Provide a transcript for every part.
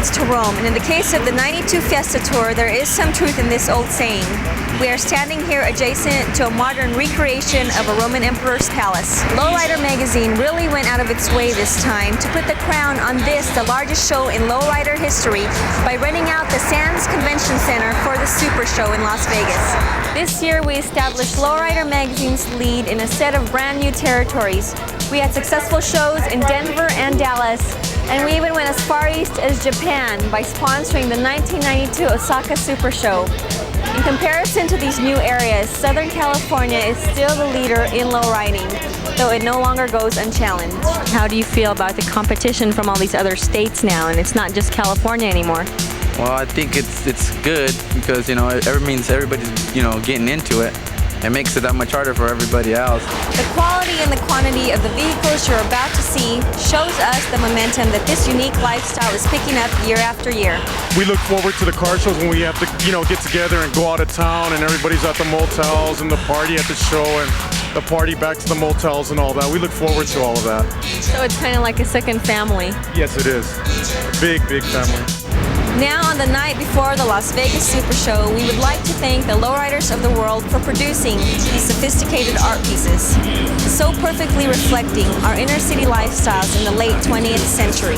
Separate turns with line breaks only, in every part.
leads to Rome, and in the case of the 92 Fiesta Tour, there is some truth in this old saying. We are standing here adjacent to a modern recreation of a Roman emperor's palace. Lowrider magazine really went out of its way this time to put the crown on this, the largest show in lowrider history, by renting out the Sands Convention Center for the Super Show in Las Vegas. This year we established Lowrider magazine's lead in a set of brand new territories. We had successful shows in Denver and Dallas, and we even went as far east as Japan by sponsoring the 1992 Osaka Super Show. In comparison to these new areas, Southern California is still the leader in lowriding, though it no longer goes unchallenged. How do you feel about the competition from all these other states now, and it's not just California anymore?
Well, I think it's good because, you know, it means everybody's, you know, getting into it. It makes it that much harder for everybody else.
The quality and the quantity of the vehicles you're about to see shows us the momentum that this unique lifestyle is picking up year after year.
We look forward to the car shows when we have to, you know, get together and go out of town and everybody's at the motels and the party at the show and the party back to the motels and all that. We look forward to all of that.
So it's kind of like a second family.
Yes, it is. A big, big family.
Now, on the night before the Las Vegas Super Show, we would like to thank the lowriders of the world for producing these sophisticated art pieces, so perfectly reflecting our inner city lifestyles in the late 20th century.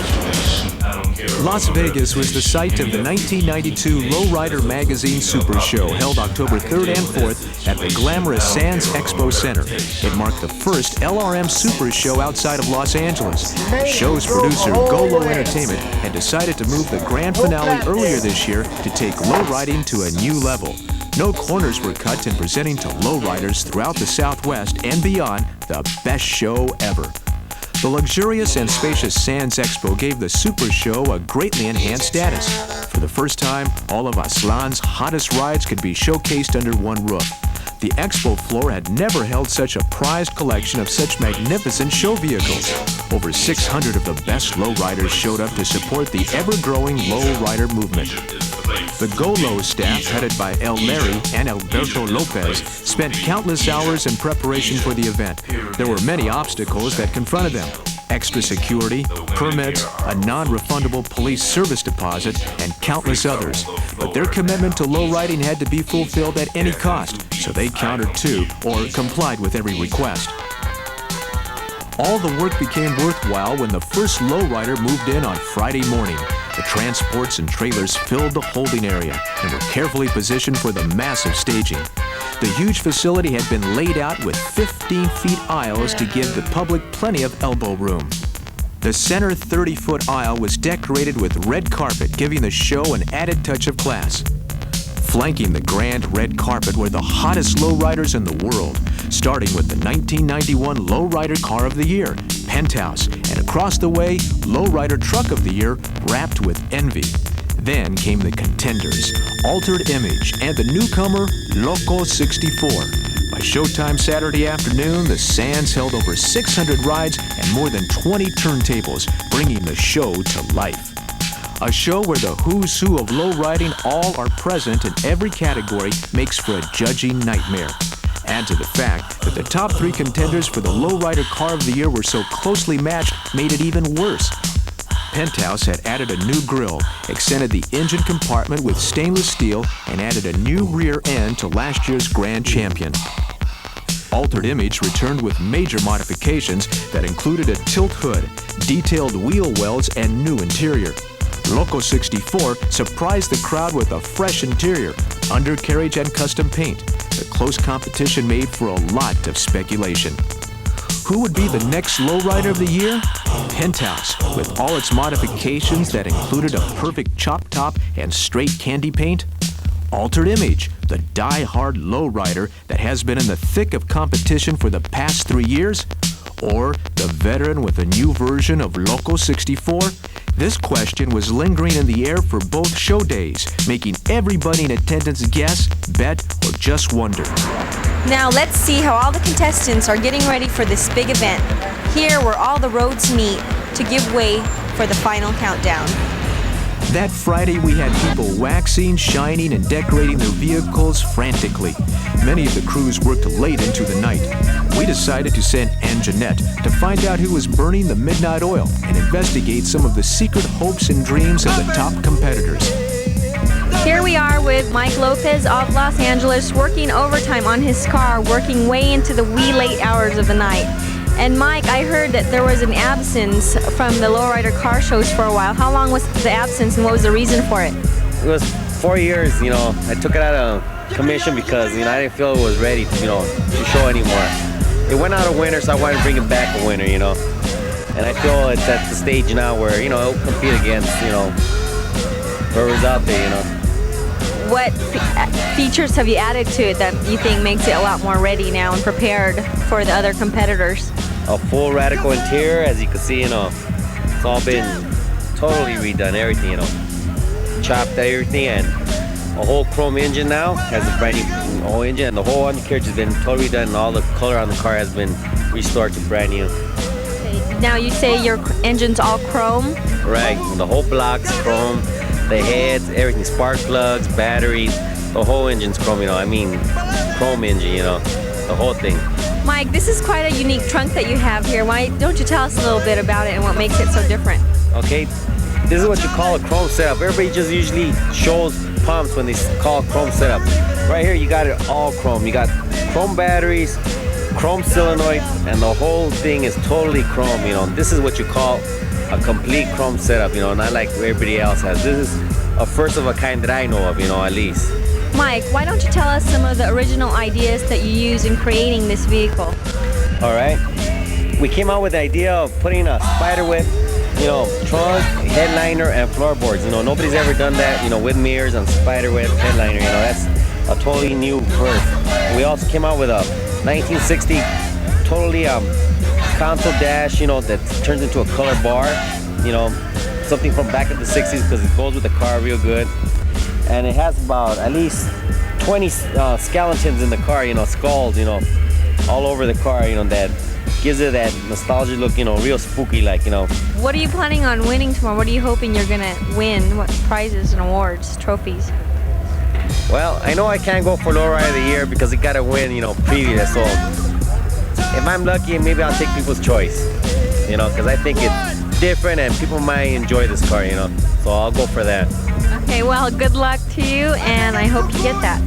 Las Vegas was the site of the 1992 Lowrider Magazine Super Show, held October 3rd and 4th at the glamorous Sands Expo Center. It marked the first LRM Super Show outside of Los Angeles. The show's producer, Golo Entertainment, had decided to move the grand finale earlier this year to take lowriding to a new level. No corners were cut in presenting to lowriders throughout the Southwest and beyond the best show ever. The luxurious and spacious Sands Expo gave the Super Show a greatly enhanced status. For the first time, all of Aslan's hottest rides could be showcased under one roof. The expo floor had never held such a prized collection of such magnificent show vehicles. Over 600 of the best lowriders showed up to support the ever-growing lowrider movement. The Golo staff, headed by El Larry and Alberto Lopez, spent countless hours in preparation for the event. There were many obstacles that confronted them: extra security, permits, a non-refundable police service deposit, and countless others. But their commitment to lowriding had to be fulfilled at any cost, so they countered to or complied with every request. All the work became worthwhile when the first lowrider moved in on Friday morning. The transports and trailers filled the holding area and were carefully positioned for the massive staging. The huge facility had been laid out with 15-feet aisles to give the public plenty of elbow room. The center 30-foot aisle was decorated with red carpet, giving the show an added touch of class. Flanking the grand red carpet were the hottest lowriders in the world, starting with the 1991 Lowrider Car of the Year, Penthouse, and across the way, Lowrider Truck of the Year, wrapped with envy. Then came the contenders, Altered Image, and the newcomer, Loco 64. By showtime Saturday afternoon, the Sands held over 600 rides and more than 20 turntables, bringing the show to life. A show where the who's who of lowriding all are present in every category makes for a judging nightmare. Add to the fact that the top 3 contenders for the Lowrider Car of the Year were so closely matched made it even worse. Penthouse had added a new grille, extended the engine compartment with stainless steel, and added a new rear end to last year's grand champion. Altered Image returned with major modifications that included a tilt hood, detailed wheel wells, and new interior. Loco 64 surprised the crowd with a fresh interior, undercarriage, and custom paint. The close competition made for a lot of speculation. Who would be the next lowrider of the year? Penthouse, with all its modifications that included a perfect chop top and straight candy paint? Altered Image, the die-hard lowrider that has been in the thick of competition for the past 3 years? Or the veteran with a new version of Loco 64? This question was lingering in the air for both show days, making everybody in attendance guess, bet, or just wonder.
Now let's see how all the contestants are getting ready for this big event. Here where all the roads meet to give way for the final countdown.
That Friday, we had people waxing, shining, and decorating their vehicles frantically. Many of the crews worked late into the night. We decided to send Anjanette to find out who was burning the midnight oil and investigate some of the secret hopes and dreams of the top competitors.
Here we are with Mike Lopez of Los Angeles, working overtime on his car, working way into the wee late hours of the night. And Mike, I heard that there was an absence from the lowrider car shows for a while. How long was the absence and what was the reason for it?
It was 4 years, I took it out of commission because, I didn't feel it was ready, to show anymore. It went out of winter, so I wanted to bring it back a winter, And I feel it's at the stage now where, it'll compete against, whoever's out there,
What features have you added to it that you think makes it a lot more ready now and prepared for the other competitors?
A full radical interior, as you can see, it's all been totally redone, everything, chopped everything, and a whole chrome engine now, has a brand new whole engine, and the whole undercarriage has been totally done, and all the color on the car has been restored to brand new.
Okay. Now you say your engine's all chrome?
Right, the whole block's chrome, the heads, everything, spark plugs, batteries, the whole engine's chrome, chrome engine, the whole thing.
Mike, this is quite a unique trunk that you have here. Why don't you tell us a little bit about it and what makes it so different?
Okay, this is what you call a chrome setup. Everybody just usually shows pumps when they call chrome setup. Right here, you got it all chrome. You got chrome batteries, chrome solenoids, and the whole thing is totally chrome, This is what you call a complete chrome setup, not like everybody else has. This is a first of a kind that I know of, at least.
Mike, why don't you tell us some of the original ideas that you used in creating this vehicle?
All right. We came out with the idea of putting a spider whip, trunk, headliner, and floorboards. Nobody's ever done that, with mirrors and spider whip, headliner, that's a totally new first. We also came out with a 1960 totally console dash, that turns into a color bar, something from back of the 60s because it goes with the car real good. And it has about at least 20 skeletons in the car, skulls, all over the car, that gives it that nostalgia look, real spooky like,
What are you planning on winning tomorrow? What are you hoping you're gonna win? What prizes and awards, trophies?
Well, I know I can't go for lowrider of the year because it gotta win, previous, so if I'm lucky, maybe I'll take people's choice, because I think it's different and people might enjoy this car, so I'll go for that.
Okay, well, good luck to you, and I hope you get that.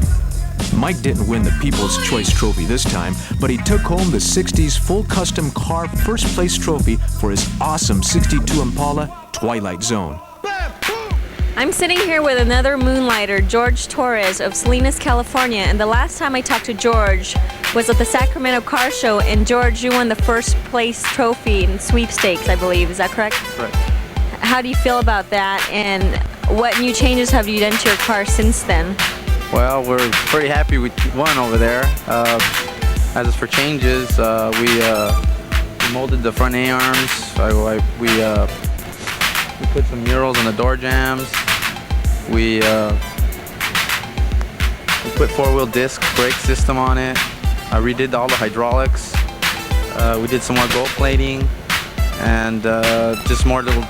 Mike didn't win the People's Choice Trophy this time, but he took home the 60s full custom car first place trophy for his awesome 62 Impala Twilight Zone.
I'm sitting here with another moonlighter, George Torres of Salinas, California, and the last time I talked to George was at the Sacramento Car Show, and George, you won the first place trophy in sweepstakes, I believe. Is that correct?
Right. How
do you feel about that, and what new changes have you done to your car since then?
Well, we're pretty happy we won over there. As for changes, we molded the front A-arms. We put some murals on the door jambs. We put four-wheel disc brake system on it. I redid all the hydraulics. We did some more gold plating and just more little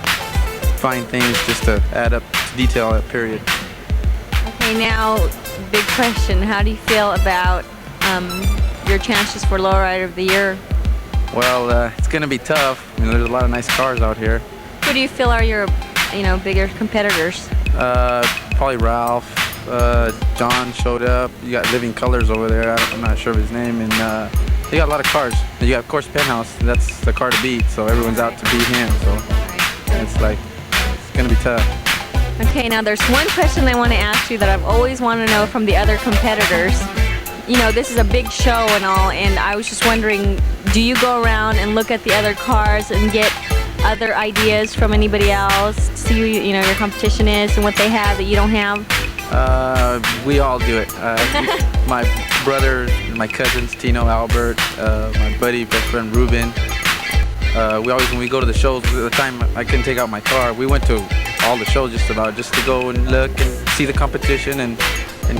fine things just to add up to detail that period.
Okay, now, big question. How do you feel about your chances for Lowrider of the Year?
Well, it's going to be tough. There's a lot of nice cars out here.
Who do you feel are your, bigger competitors?
Probably Ralph. John showed up. You got Living Colors over there. I'm not sure of his name. And they got a lot of cars. You got, of course, Penthouse. That's the car to beat. So everyone's out to beat him. So it's going to be tough.
Okay, now there's one question I want to ask you that I've always wanted to know from the other competitors. This is a big show and all, and I was just wondering, do you go around and look at the other cars and get other ideas from anybody else, see who your competition is and what they have that you don't have?
We all do it. My brother, my cousins, Tino, Albert, my buddy, best friend, Ruben. When we go to the shows, at the time I couldn't take out my car, we went to all the shows just to go and look and see the competition and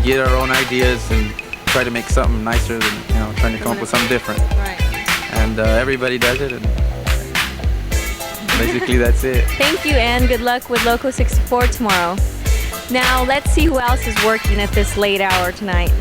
get our own ideas and try to make something nicer than, trying to come up with something different.
Right.
And everybody does it. And Basically, that's it.
Thank you, and good luck with Loco 64 tomorrow. Now, let's see who else is working at this late hour tonight.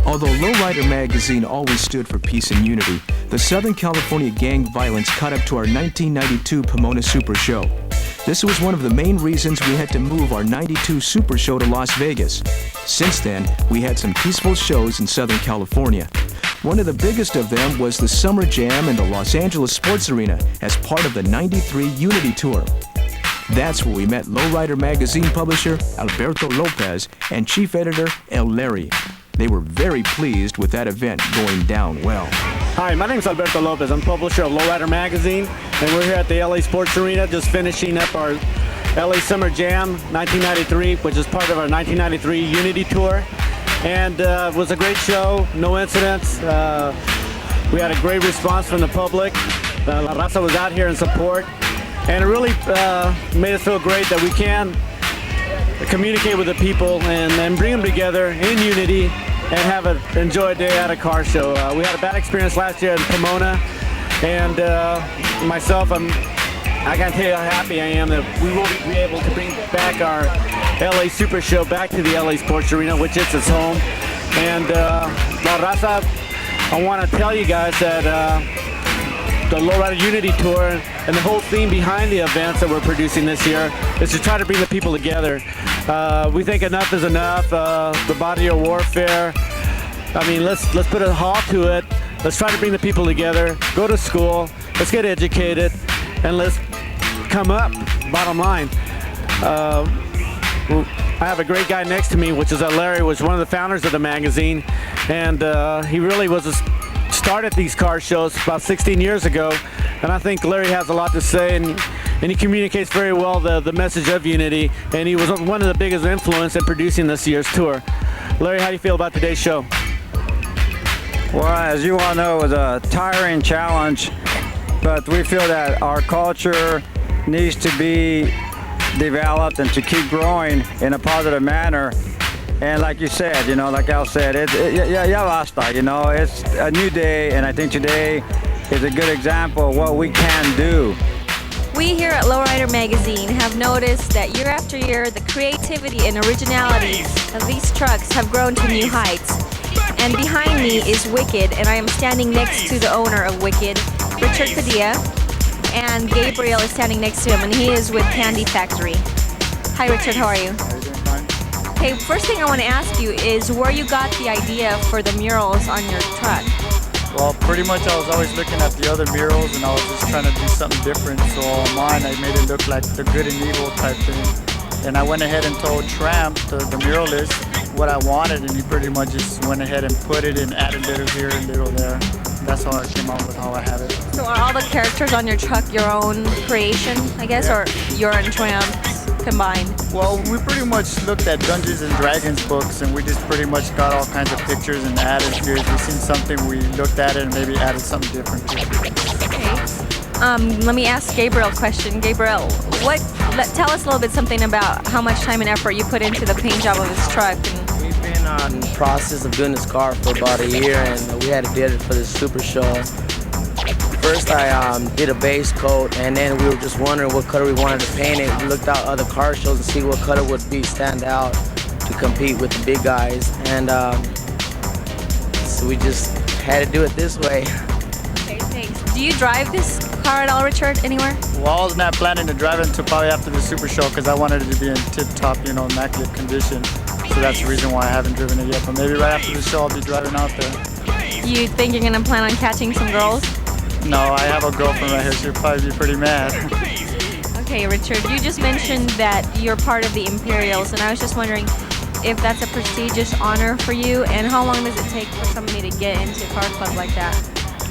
Although Lowrider magazine always stood for peace and unity, the Southern California gang violence caught up to our 1992 Pomona Super Show. This was one of the main reasons we had to move our 92 Super Show to Las Vegas. Since then, we had some peaceful shows in Southern California. One of the biggest of them was the Summer Jam in the Los Angeles Sports Arena as part of the 93 Unity Tour. That's where we met Lowrider magazine publisher Alberto Lopez and chief editor El Larry. They were very pleased with that event going down well.
Hi, my name is Alberto Lopez. I'm publisher of Lowrider Magazine, and we're here at the LA Sports Arena just finishing up our LA Summer Jam 1993, which is part of our 1993 Unity Tour. And it was a great show, no incidents. We had a great response from the public. La Raza was out here in support, and it really made us feel great that we can communicate with the people and bring them together in unity and enjoy a day at a car show. We had a bad experience last year in Pomona, and myself, I can't tell you how happy I am that we will be able to bring back our LA Super Show back to the LA Sports Arena, which is its home. And La Raza, I want to tell you guys that the Lowrider Unity Tour and the whole theme behind the events that we're producing this year is to try to bring the people together. We think enough is enough. The body of warfare. I mean, let's put a halt to it. Let's try to bring the people together. Go to school. Let's get educated, and let's come up. Bottom line. I have a great guy next to me, which is Larry, was one of the founders of the magazine, and he really started these car shows about 16 years ago, and I think Larry has a lot to say, and he communicates very well the message of unity, and he was one of the biggest influence in producing this year's tour. Larry, how do you feel about today's show?
Well, as you all know, it was a tiring challenge, but we feel that our culture needs to be developed and to keep growing in a positive manner. And like you said, like Al said, it's a new day, and I think today is a good example of what we can do.
We here at Lowrider Magazine have noticed that year after year, the creativity and originality of these trucks have grown to new heights. And behind me is Wicked, and I am standing next to the owner of Wicked, Richard Padilla, and Gabriel is standing next to him, and he is with Candy Factory. Hi Richard, how are you? Okay, first thing I want to ask you is where you got the idea for the murals on your truck.
Well, pretty much I was always looking at the other murals and I was just trying to do something different. So on mine, I made it look like the good and evil type thing. And I went ahead and told Tramp, the muralist, what I wanted, and he pretty much just went ahead and put it and added little here and little there. That's how I came up with how I have it.
So are all the characters on your truck your own creation, I guess, or your and Tramp's combined?
Well, we pretty much looked at Dungeons and Dragons books, and we just pretty much got all kinds of pictures and added here. If we seen something, we looked at it and maybe added something different to it.
Okay. Let me ask Gabriel a question. Gabriel, tell us a little bit something about how much time and effort you put into the paint job of this truck.
We've been on the process of doing this car for about a year, and we had to get it for this Super Show. First I did a base coat, and then we were just wondering what color we wanted to paint it. We looked out other car shows and see what color would stand out to compete with the big guys, and so we just had to do it this way.
Okay, thanks. Do you drive this car at all, Richard, anywhere?
Well, I was not planning to drive it until probably after the Super Show because I wanted it to be in tip-top, immaculate condition. So that's the reason why I haven't driven it yet. But maybe right after the show, I'll be driving out there.
You think you're gonna plan on catching some girls?
No, I have a girlfriend right here. She'll probably be pretty mad.
Okay, Richard, you just mentioned that you're part of the Imperials, and I was just wondering if that's a prestigious honor for you, and how long does it take for somebody to get into a car club like that?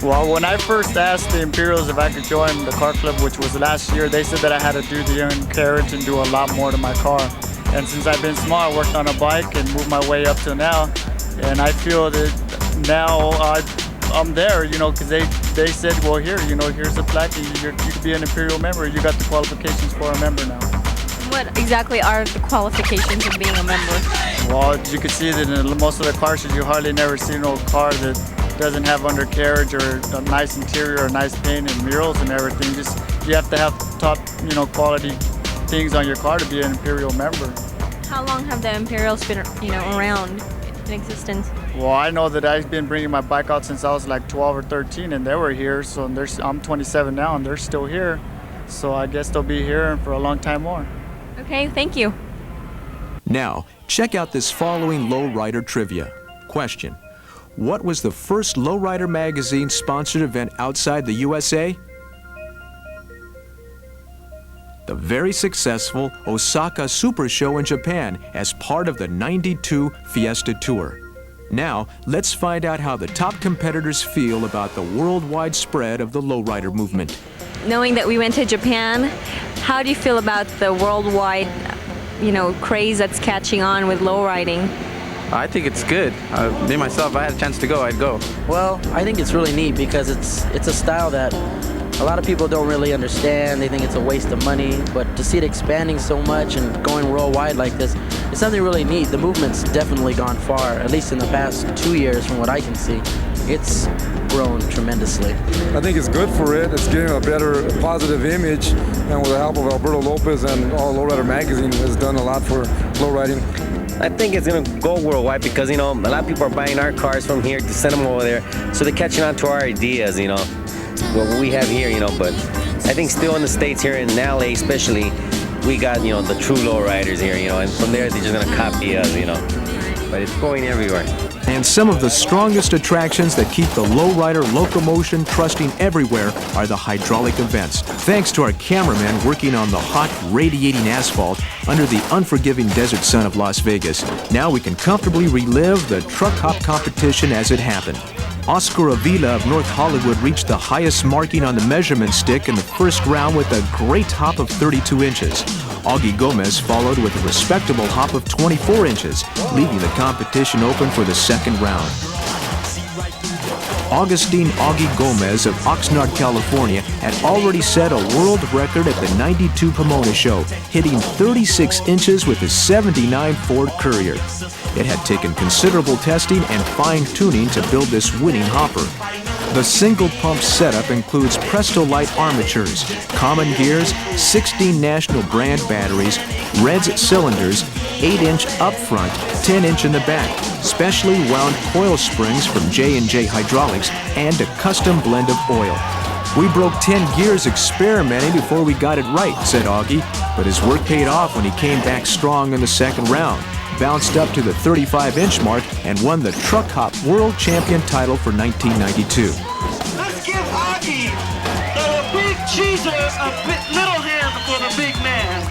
Well, when I first asked the Imperials if I could join the car club, which was last year, they said that I had to do the undercarriage and do a lot more to my car. And since I've been small, I worked on a bike and moved my way up to now. And I feel that now I'm there, you know, because they said, well, here's a plaque. You could be an Imperial member. You got the qualifications for a member now.
What exactly are the qualifications of being a member?
Well, you can see that in most of the car shows, you hardly never see no car that doesn't have undercarriage or a nice interior or nice paint and murals and everything. Just you have to have top, quality things on your car to be an Imperial member. How
long have the Imperials been, around in existence?
Well, I know that I've been bringing my bike out since I was like 12 or 13, and they were here. So I'm 27 now, and they're still here. So I guess they'll be here for a long time more.
Okay, thank you.
Now, check out this following lowrider trivia. Question: what was the first Lowrider magazine sponsored event outside the USA? The very successful Osaka Super Show in Japan as part of the '92 Fiesta Tour. Now, let's find out how the top competitors feel about the worldwide spread of the lowrider movement.
Knowing that we went to Japan, how do you feel about the worldwide, craze that's catching on with lowriding?
I think it's good. Me, myself, if I had a chance to go, I'd go.
Well, I think it's really neat because it's a style that a lot of people don't really understand. They think it's a waste of money, but to see it expanding so much and going worldwide like this, it's something really neat. The movement's definitely gone far, at least in the past 2 years from what I can see. It's grown tremendously.
I think it's good for it. It's getting a better positive image, and with the help of Alberto Lopez and all Lowrider Magazine has done a lot for lowriding.
I think it's going to go worldwide because, a lot of people are buying our cars from here to send them over there. So they're catching on to our ideas, what we have here, but I think still in the States here in LA especially, we got, the true lowriders here, and from there they're just going to copy us, but it's going everywhere.
And some of the strongest attractions that keep the lowrider locomotion trusting everywhere are the hydraulic events. Thanks to our cameraman working on the hot, radiating asphalt under the unforgiving desert sun of Las Vegas, now we can comfortably relive the truck hop competition as it happened. Oscar Avila of North Hollywood reached the highest marking on the measurement stick in the first round with a great hop of 32 inches. Augie Gomez followed with a respectable hop of 24 inches, leaving the competition open for the second round. Augustine Augie Gomez of Oxnard, California, had already set a world record at the '92 Pomona show, hitting 36 inches with his '79 Ford Courier. It had taken considerable testing and fine-tuning to build this winning hopper. The single-pump setup includes Presto-Lite armatures, common gears, 16 national brand batteries, Reds cylinders, 8-inch up front, 10-inch in the back, specially wound coil springs from J&J Hydraulics, and a custom blend of oil. We broke 10 gears experimenting before we got it right, said Augie, but his work paid off when he came back strong in the second round, bounced up to the 35-inch mark, and won the Truck Hop World Champion title for 1992.
Let's give Augie the big cheeser a little hand for the big man.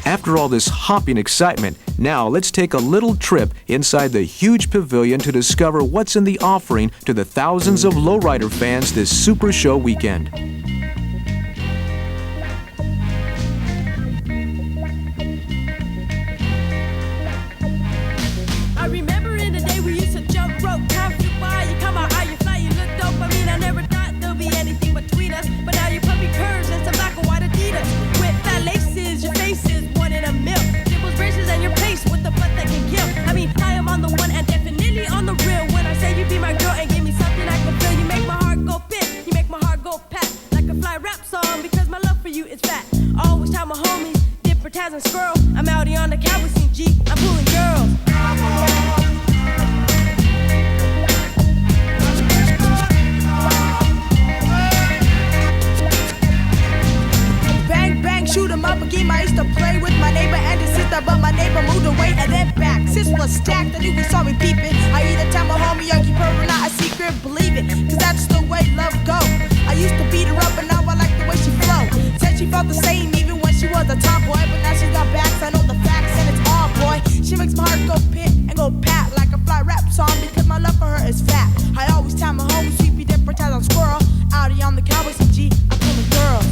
After all this hopping excitement, now let's take a little trip inside the huge pavilion to discover what's in the offering to the thousands of lowrider fans this Super Show weekend.
I remember in the day we used to jump rope, time flew by, you come out, you fly, you look dope. I mean, I never thought there'll be anything between us, but now you put me curves and some black and white Adidas. With fat laces, your face is one in a mil. Dimples, braces, and your pace with the butt that can kill. I mean, I am on the one and definitely on the real. When I say you be my girl and give me something I can feel, you make my heart go pit, you make my heart go pat, like a fly rap song, because my love for you is fat. Always tell my homies, dipper, Taz, and Squirrel, I'm out here on the cowboy scene, G, I'm pulling girls. Bang, bang, shoot 'em up a game I used to play with my neighbor and his sister, but my neighbor moved away and then back. Sis was stacked, I knew we saw me peeping. I either tell my homie or keep her or not a secret, believe it, cause that's the way love go. I used to beat her up and now I like the way she flow. Said she felt the same even when she was a tomboy, but now she's got backs, I know the facts and it's all boy. She makes my heart go pit and go pat like a fly rap song because my love for her is fat. I always tell my homies, sweepy dipper, Taz on Squirrel, out here on the Cowboys and G, I'm pulling girls.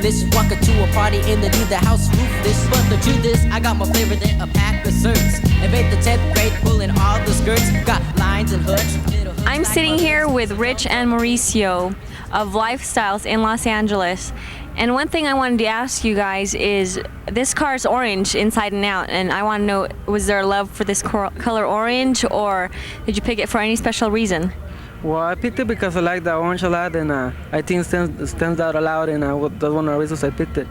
ruthless. Walk into a party and they leave the house roofless. But the truth is, I got more flavor than a pack of certs. Evade the 10th grade, pulling all the skirts. Got lines and hooks.
I'm sitting here with Rich and Mauricio of Lifestyles in Los Angeles. And one thing I wanted to ask you guys is, this car is orange inside and out, and I want to know, was there a love for this color orange, or did you pick it for any special reason?
Well, I picked it because I like the orange a lot, and I think it stands out a lot, and that's one of the reasons I picked it.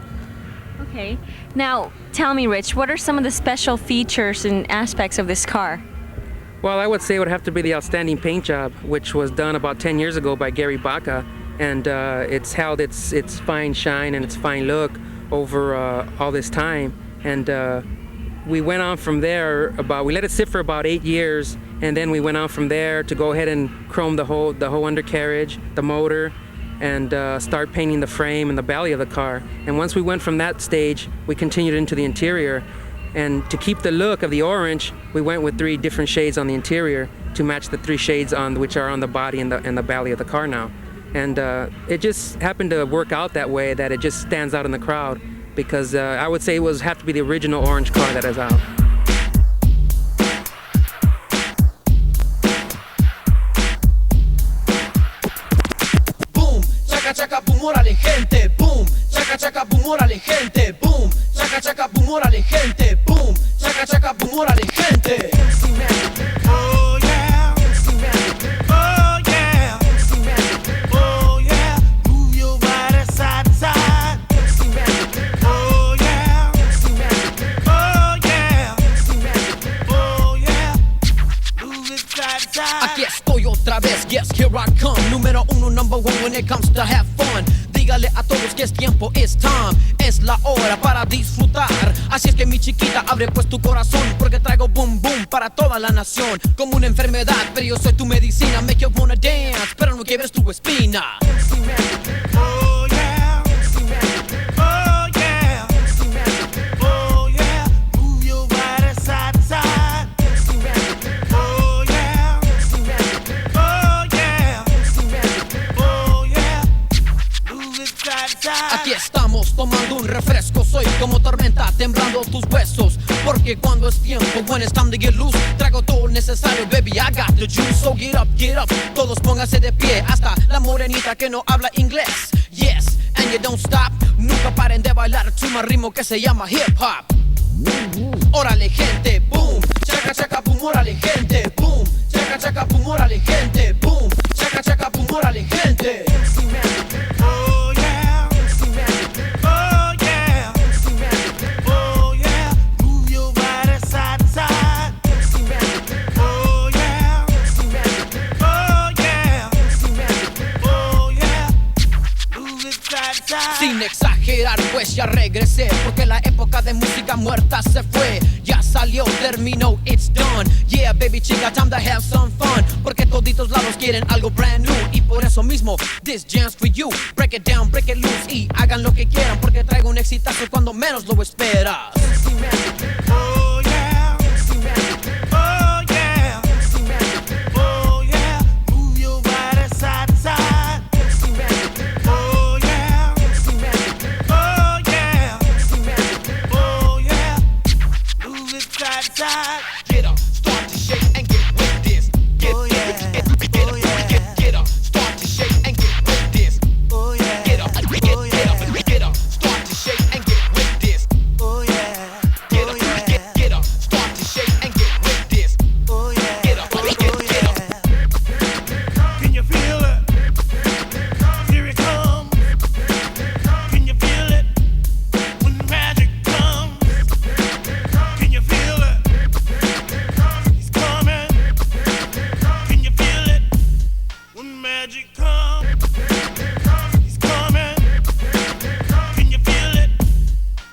Okay. Now, tell me, Rich, what are some of the special features and aspects of this car?
Well, I would say it would have to be the outstanding paint job, which was done about 10 years ago by Gary Baca. And it's held its fine shine and its fine look over all this time. And we went on from there we let it sit for about 8 years, and then we went on from there to go ahead and chrome the whole undercarriage, the motor, and start painting the frame and the belly of the car. And once we went from that stage, we continued into the interior. And to keep the look of the orange, we went with 3 different shades on the interior to match the 3 shades which are on the body and the belly of the car now. And it just happened to work out that way, that it just stands out in the crowd, because I would say it have to be the original orange car that is out.
Boom, chaca chaca boom, órale gente, boom, chaca chaca boom, órale gente, boom, chaca chaca boom, órale gente, boom, chaca chaca boom, órale gente. Oh yeah, oh yeah. Oh yeah, move your body side to side. Oh yeah, oh yeah, oh yeah, move it side to side. Aquí estoy otra vez, yes, here I come. Número 1, number 1 when it comes to have fun. Dígale a todos que es tiempo, it's time. Es la hora para disfrutar. Así es que mi chiquita, abre pues tu corazón, porque traigo boom boom para toda la nación. Como una enfermedad, pero yo soy tu medicina. Make you wanna dance, pero no quiebres tu espina. Oh yeah, oh yeah, oh yeah, move your body side to side. Oh yeah, oh yeah, oh yeah, move it side to side. Aquí estamos tomando un refresco, soy como tormenta temblando tus huesos. Porque cuando es tiempo, when it's time to get loose, traigo todo lo necesario, baby, I got the juice. So get up, todos pónganse de pie, hasta la morenita que no habla inglés. Yes, and you don't stop, nunca paren de bailar tu ritmo que se llama hip hop. Órale gente, boom, chaca chaca boom, órale gente, boom, chaca chaca boom, órale gente, boom, chaca chaca boom, órale gente. Oh yeah, oh yeah, oh yeah, move your body side to side. Oh yeah, oh yeah, oh yeah, move it side to side. Sin exagerar, pues ya regresé, porque la época de música muerta se fue. Ya salió, terminó, it's done. Yeah, baby chica, time to have some fun, porque toditos lados quieren algo brand new. Y por eso mismo, this jam's for you. Break it down, break it loose y hagan lo que quieran, porque traigo un exitazo cuando menos lo esperas. Oh yeah, oh yeah, oh yeah, move your body side to side. Oh yeah, oh yeah, oh yeah, move it side to side. Get up, start to shake and get with this. Get up, start to shake and get with this. Oh yeah, get up, start to shake and get with this. Oh yeah, get up, start to shake and get with this. Oh yeah, get up. Can you feel it? Here it comes. Can you feel it? When magic comes. Can you feel it? He's coming. Can you feel it? When magic comes. He's coming. Can you feel it?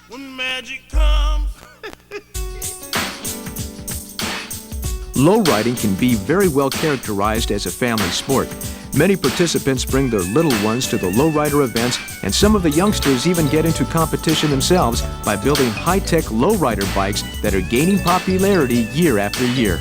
When magic comes.
Lowriding can be very well characterized as a family sport. Many participants bring their little ones to the lowrider events, and some of the youngsters even get into competition themselves by building high-tech lowrider bikes that are gaining popularity year after year.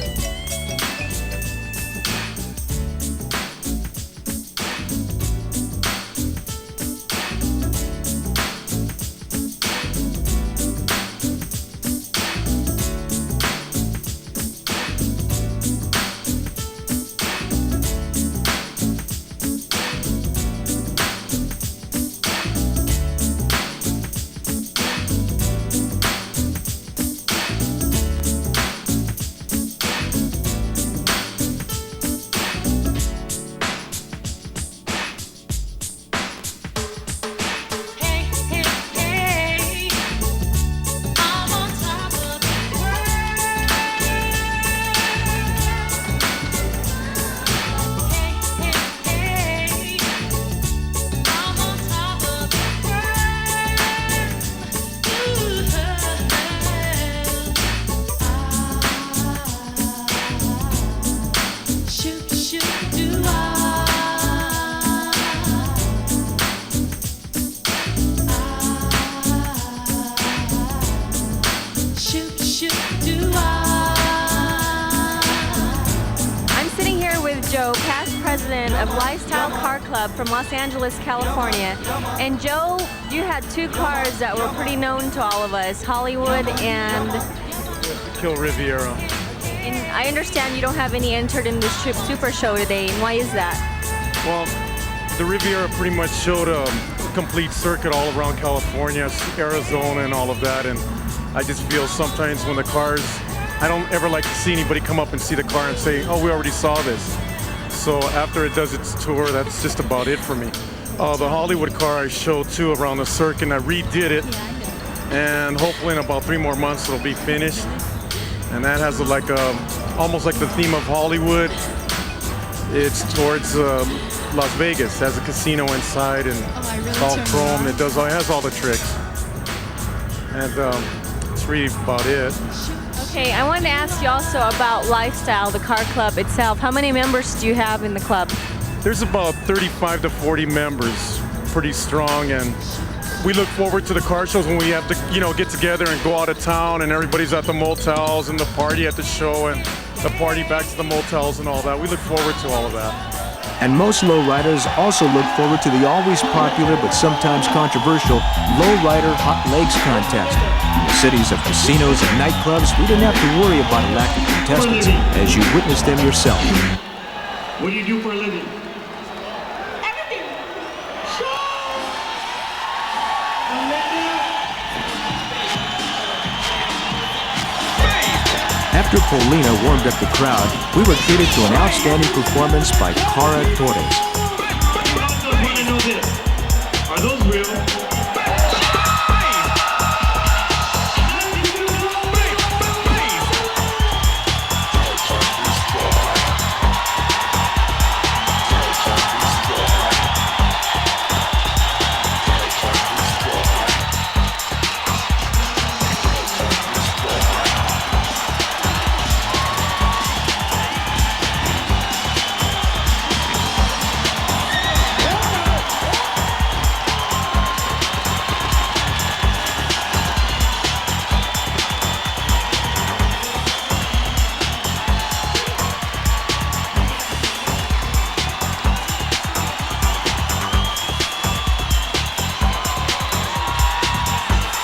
president of Lifestyle Car Club from Los Angeles, California. And Joe, you had two cars that were pretty known to all of us, Hollywood and
Kill Riviera.
And I understand you don't have any entered in this Trip Super Show today, and why is that?
Well, the Riviera pretty much showed a complete circuit all around California, Arizona, and all of that. And I just feel sometimes when the cars, I don't ever like to see anybody come up and see the car and say, oh, we already saw this. So after it does its tour, that's just about it for me. The Hollywood car I showed too around the circuit, and I redid it. And hopefully in about 3 more months it'll be finished. And that has almost like the theme of Hollywood. It's towards Las Vegas. It has a casino inside and it's all chrome. It has all the tricks. And that's really about it.
Okay, I wanted to ask you also about Lifestyle, the car club itself. How many members do you have in the club?
There's about 35 to 40 members, pretty strong, and we look forward to the car shows when we have to, get together and go out of town and everybody's at the motels and the party at the show and the party back to the motels and all that. We look forward to all of that.
And most lowriders also look forward to the always popular but sometimes controversial Lowrider Hot Legs contest. In the cities of casinos and nightclubs, we didn't have to worry about a lack of contestants, as you witnessed them yourself.
What do you do for a living?
After Paulina warmed up the crowd, we were treated to an outstanding performance by Cara Torres.
I also want to know this. Are those real?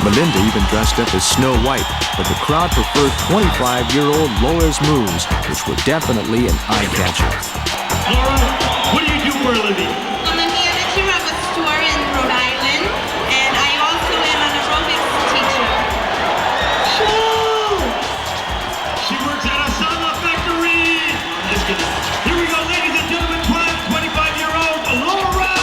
Melinda even dressed up as Snow White, but the crowd preferred 25-year-old Laura's moves, which were definitely an eye-catcher.
Laura, what do you do for a living?
I'm a manager of a store in Rhode Island, and I also am an aerobics teacher.
Shoo! She works at a sauna factory. Just kidding. Here we go, ladies and gentlemen, 25-year-old Laura!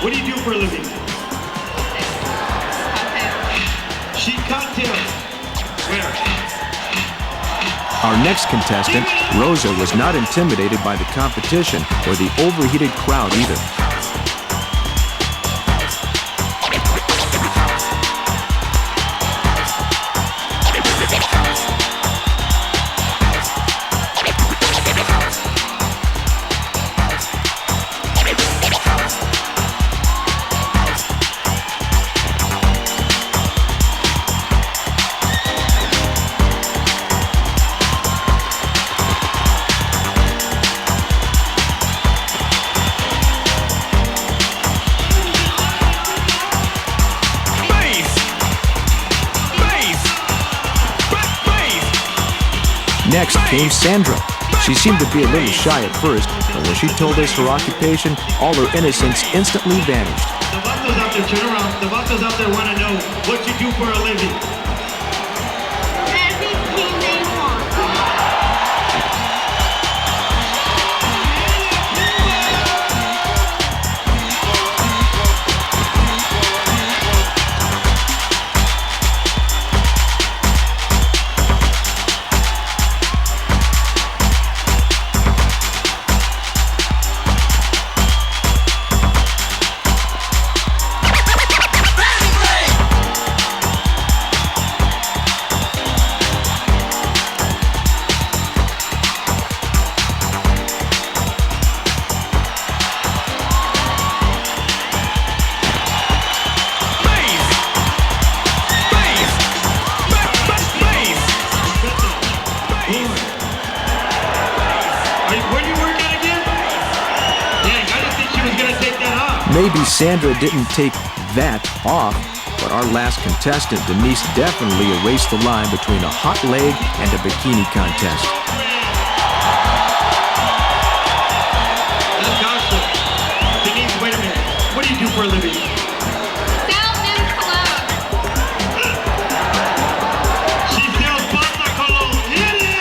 What do you do for a living? She cocktails. Where?
Our next contestant, Rosa, was not intimidated by the competition or the overheated crowd either. Next came Sandra. She seemed to be a little shy at first, but when she told us her occupation, all her innocence instantly vanished.
The vatos out there, turn around. The vatos out there want to know what you do for a living.
Everything they want.
Maybe Sandra didn't take that off, but our last contestant, Denise, definitely erased the line between a hot leg and a bikini contest.
Denise, wait a minute. What do you do for a living?
Sell men's clothes.
She sells pasta cologne. Hit it!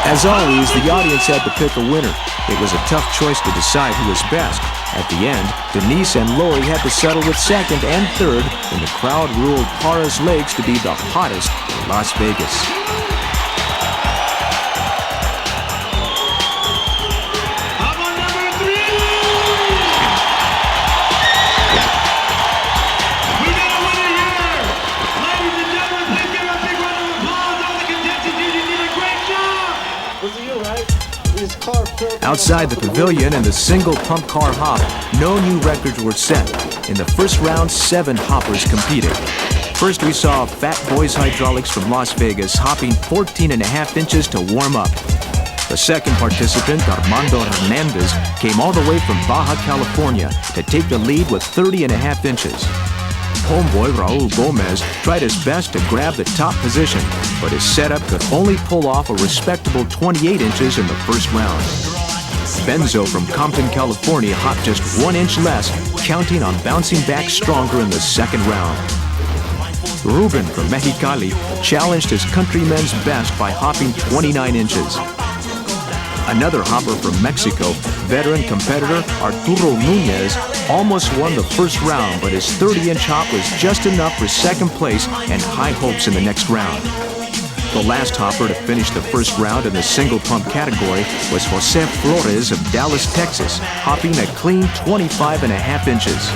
As always, the audience had to pick a winner. It was a tough choice to decide who was best. At the end, Denise and Lori had to settle with second and third, and the crowd ruled Para's legs to be the hottest in Las Vegas. Outside the pavilion and the single pump car hop, no new records were set. In the first round, 7 hoppers competed. First, we saw Fat Boys Hydraulics from Las Vegas hopping 14.5 inches to warm up. The second participant, Armando Hernandez, came all the way from Baja California to take the lead with 30.5 inches. Homeboy Raul Gomez tried his best to grab the top position, but his setup could only pull off a respectable 28 inches in the first round. Benzo from Compton, California hopped just 1 inch less, counting on bouncing back stronger in the second round. Ruben from Mexicali challenged his countrymen's best by hopping 29 inches. Another hopper from Mexico, veteran competitor Arturo Nunez, almost won the first round, but his 30-inch hop was just enough for second place and high hopes in the next round. The last hopper to finish the first round in the single pump category was Jose Flores of Dallas, Texas, hopping a clean 25.5 inches.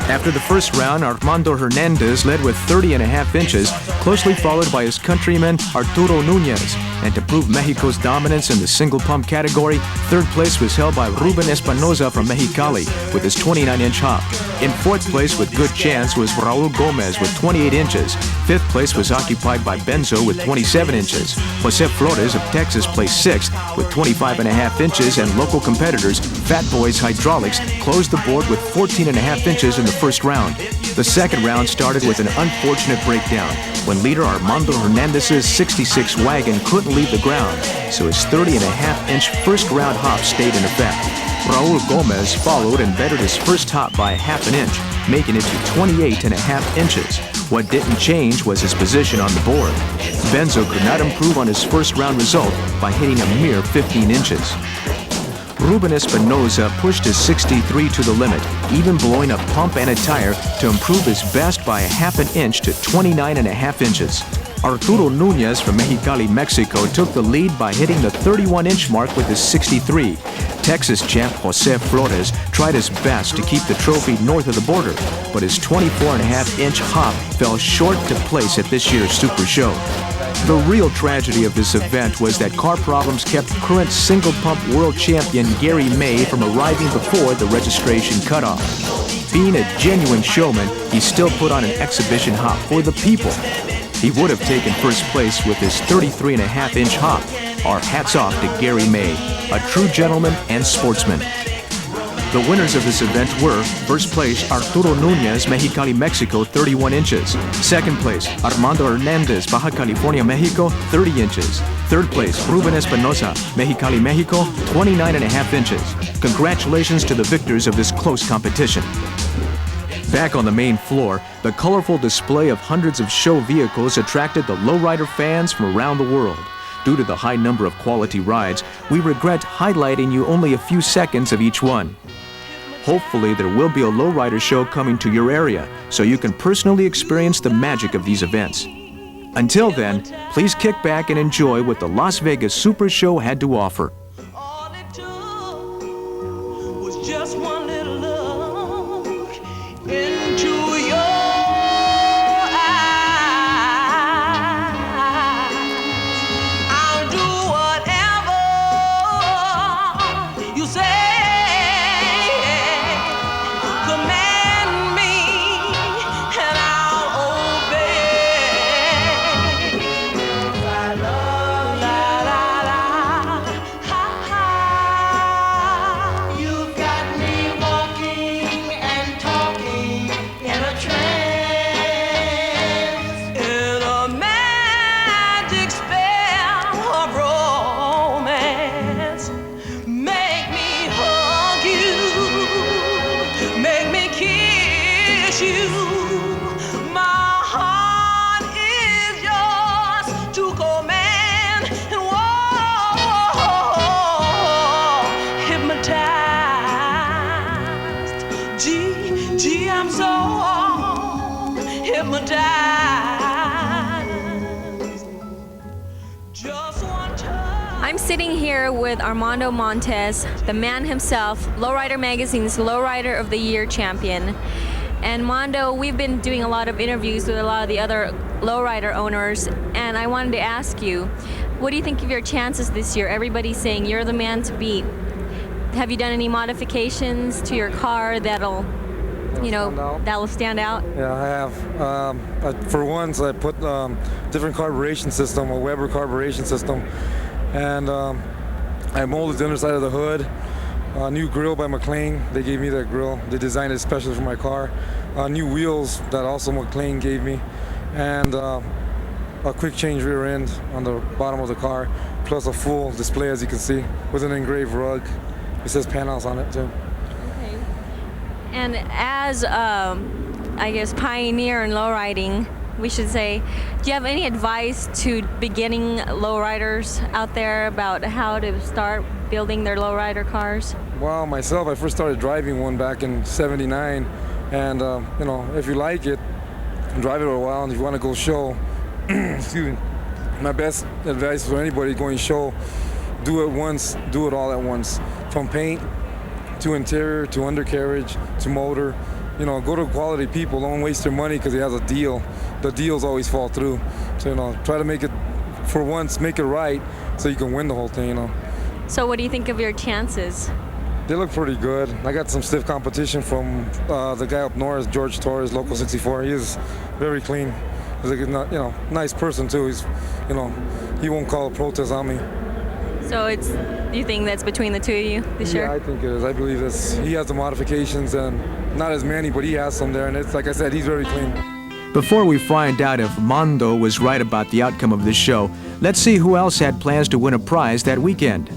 After the first round, Armando Hernandez led with 30.5 inches, closely followed by his countryman Arturo Nunez. And to prove Mexico's dominance in the single pump category, third place was held by Ruben Espinoza from Mexicali with his 29-inch hop. In fourth place with good chance was Raul Gomez with 28 inches. Fifth place was occupied by Benzo with 27 inches. Jose Flores of Texas placed sixth with 25.5 inches, and local competitors, Fat Boys Hydraulics, closed the board with 14.5 inches in the first round. The second round started with an unfortunate breakdown when leader Armando Hernandez's 66 wagon couldn't leave the ground, so his 30.5-inch first round hop stayed in effect. Raul Gomez followed and bettered his first hop by ½ an inch, making it to 28.5 inches. What didn't change was his position on the board. Benzo could not improve on his first round result by hitting a mere 15 inches. Ruben Espinoza pushed his 63 to the limit, even blowing a pump and a tire to improve his best by ½ an inch to 29.5 inches. Arturo Nunez from Mexicali, Mexico took the lead by hitting the 31-inch mark with his 63. Texas champ Jose Flores tried his best to keep the trophy north of the border, but his 24.5-inch hop fell short to place at this year's Super Show. The real tragedy of this event was that car problems kept current single-pump world champion Gary May from arriving before the registration cutoff. Being a genuine showman, he still put on an exhibition hop for the people. He would have taken first place with his 33.5-inch hop. Our hats off to Gary May, a true gentleman and sportsman. The winners of this event were: first place, Arturo Nunez, Mexicali, Mexico, 31 inches. Second place, Armando Hernandez, Baja California, Mexico, 30 inches. Third place, Ruben Espinoza, Mexicali, Mexico, 29.5 inches. Congratulations to the victors of this close competition. Back on the main floor, the colorful display of hundreds of show vehicles attracted the lowrider fans from around the world. Due to the high number of quality rides, we regret highlighting you only a few seconds of each one. Hopefully, there will be a lowrider show coming to your area, so you can personally experience the magic of these events. Until then, please kick back and enjoy what the Las Vegas Super Show had to offer.
Was just one little look into your eyes. I'll do whatever you say. Command me and I'll obey. La la la la, ha ha. You've got me walking and talking in a trance, in a magic spell of romance. Make me hug you, make me kiss you. My heart is yours to command, and whoa, hypnotized. Gee, I'm so hypnotized. Just one time.
I'm sitting here with Armando Montes, the man himself, Lowrider Magazine's Lowrider of the Year champion. And Mondo, we've been doing a lot of interviews with a lot of the other lowrider owners, and I wanted to ask you, what do you think of your chances this year? Everybody's saying you're the man to beat. Have you done any modifications to your car that'll stand out?
Yeah, I have. For once, I put different carburation system, a Weber carburation system, and I molded the underside of the hood. New grill by McLean. They gave me that grill. They designed it especially for my car. New wheels that also McLean gave me, and a quick change rear end on the bottom of the car, plus a full display, as you can see, with an engraved rug. It says Penthouse on it too.
Okay. And as I guess pioneer in lowriding, we should say, do you have any advice to beginning lowriders out there about how to start building their lowrider cars?
Well, myself, I first started driving one back in '79, and if you like it, drive it for a while, and if you want to go show, excuse me, my best advice for anybody going show, do it once, do it all at once, from paint to interior to undercarriage to motor. Go to quality people. Don't waste your money because he has a deal. The deals always fall through. So try to make it for once make it right so you can win the whole thing, you know.
So what do you think of your chances?
They look pretty good. I got some stiff competition from the guy up north, George Torres, Local 64. He is very clean. He's a good, you know, nice person too. He's, you know, he won't call a protest on me.
So you think that's between the two of you this year?
Yeah, I think it is. I believe this. He has the modifications and not as many, but he has some there. And it's like I said, he's very clean.
Before we find out if Mondo was right about the outcome of this show, let's see who else had plans to win a prize that weekend.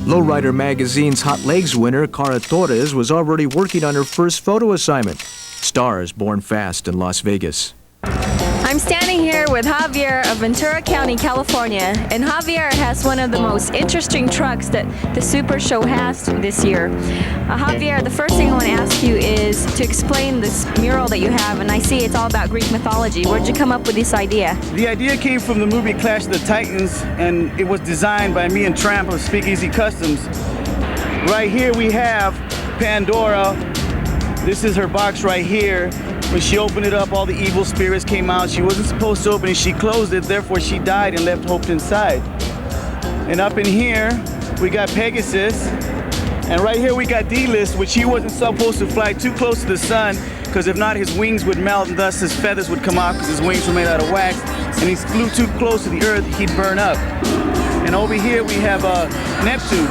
Lowrider Magazine's Hot Legs winner, Cara Torres, was already working on her first photo assignment. Stars born fast in Las Vegas.
I'm standing here with Javier of Ventura County, California, and Javier has one of the most interesting trucks that the Super Show has this year. Javier, the first thing I want to ask you is to explain this mural that you have, and I see it's all about Greek mythology. Where'd you come up with this idea?
The idea came from the movie Clash of the Titans, and it was designed by me and Tramp of Speakeasy Customs. Right here we have Pandora. This is her box right here. When she opened it up, all the evil spirits came out. She wasn't supposed to open it. She closed it, therefore she died and left Hope inside. And up in here, we got Pegasus. And right here we got D-List, which he wasn't supposed to fly too close to the sun, because if not, his wings would melt and thus his feathers would come off because his wings were made out of wax. And he flew too close to the earth, he'd burn up. And over here we have Neptune,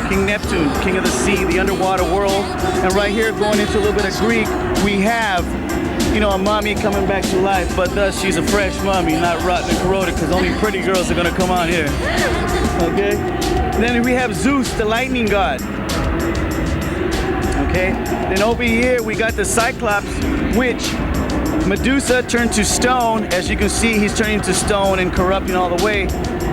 king of the sea, the underwater world. And right here, going into a little bit of Greek, we have, you know, a mummy coming back to life, but thus she's a fresh mummy, not rotten and corroded, because only pretty girls are gonna come on here. Okay? And then we have Zeus, the lightning god. Okay? Then over here we got the Cyclops, which Medusa turned to stone. As you can see, he's turning to stone and corrupting all the way.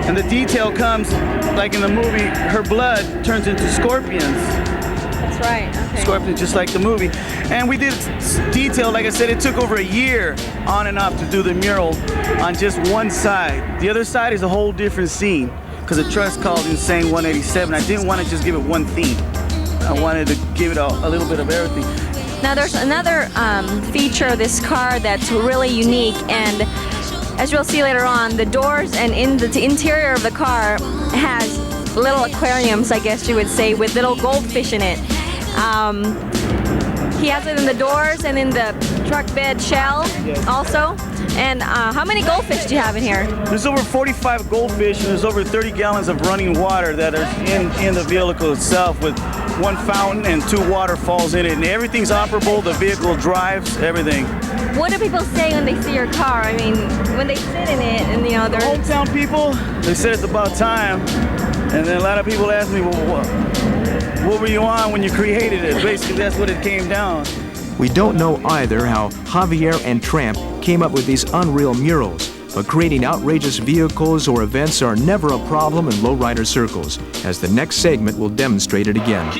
And the detail comes, like in the movie, her blood turns into scorpions.
That's right, okay.
Scorpions, just like the movie. And we did detail, like I said, it took over a year on and off to do the mural on just one side. The other side is a whole different scene, because the trust called Insane 187. I didn't want to just give it one theme. I wanted to give it a little bit of everything.
Now there's another feature of this car that's really unique, and as you'll see later on, the doors and in the interior of the car has little aquariums, I guess you would say, with little goldfish in it. He has it in the doors and in the truck bed shell also. And how many goldfish do you have in here?
There's over 45 goldfish and there's over 30 gallons of running water that are in the vehicle itself, with one fountain and 2 waterfalls in it. And everything's operable, the vehicle drives, everything.
What do people say when they see your car? I mean, when they sit in it and, you know, they're...
The hometown people, they said it's about time. And then a lot of people ask me, well, what were you on when you created it? Basically, that's what it came down.
We don't know either how Javier and Tramp came up with these unreal murals, but creating outrageous vehicles or events are never a problem in lowrider circles, as the next segment will demonstrate it again.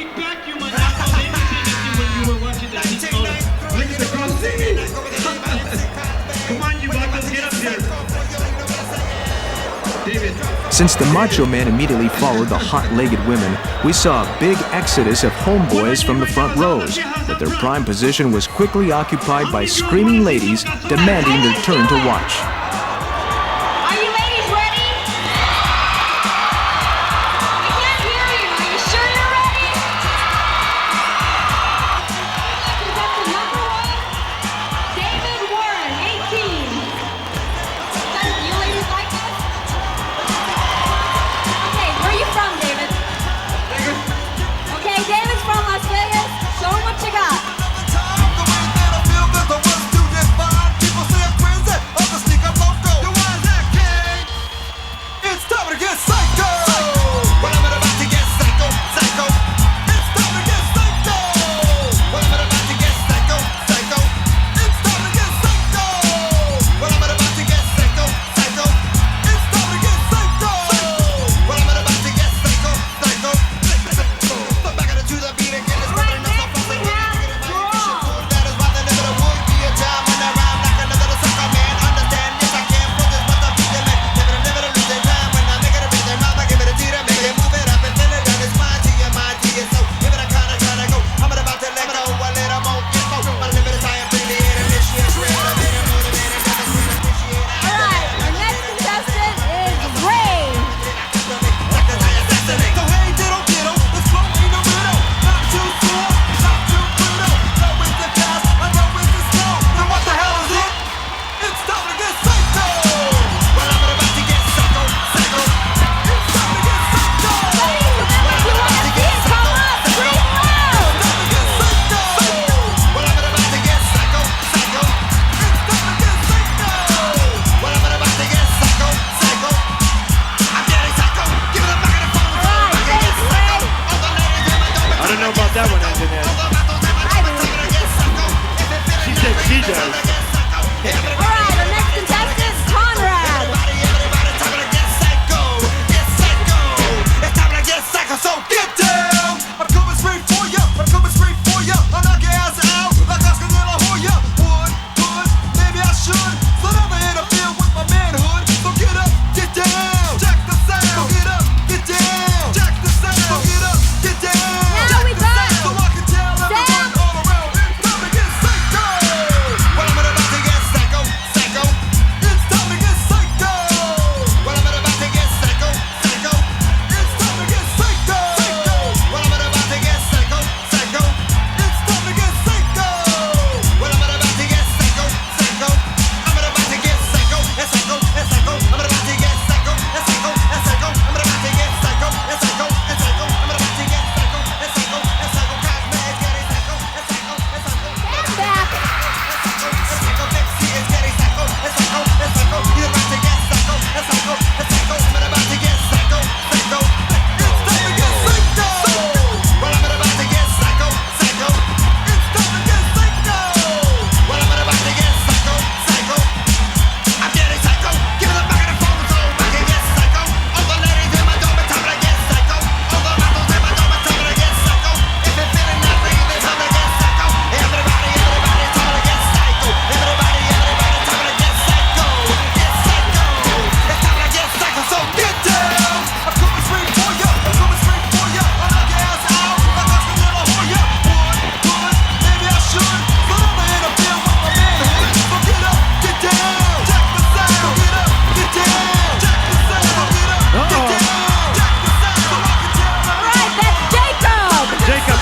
Since the Macho Man immediately followed the hot-legged women, we saw a big exodus of homeboys from the front rows, but their prime position was quickly occupied by screaming ladies demanding their turn to watch.
Are you ladies ready? I can't hear you. Are you sure you're ready? Contestant number 1, David Warren, 18. You ladies like this? Okay, where are you from, David? Okay, David's from Las Vegas. Show him what you got.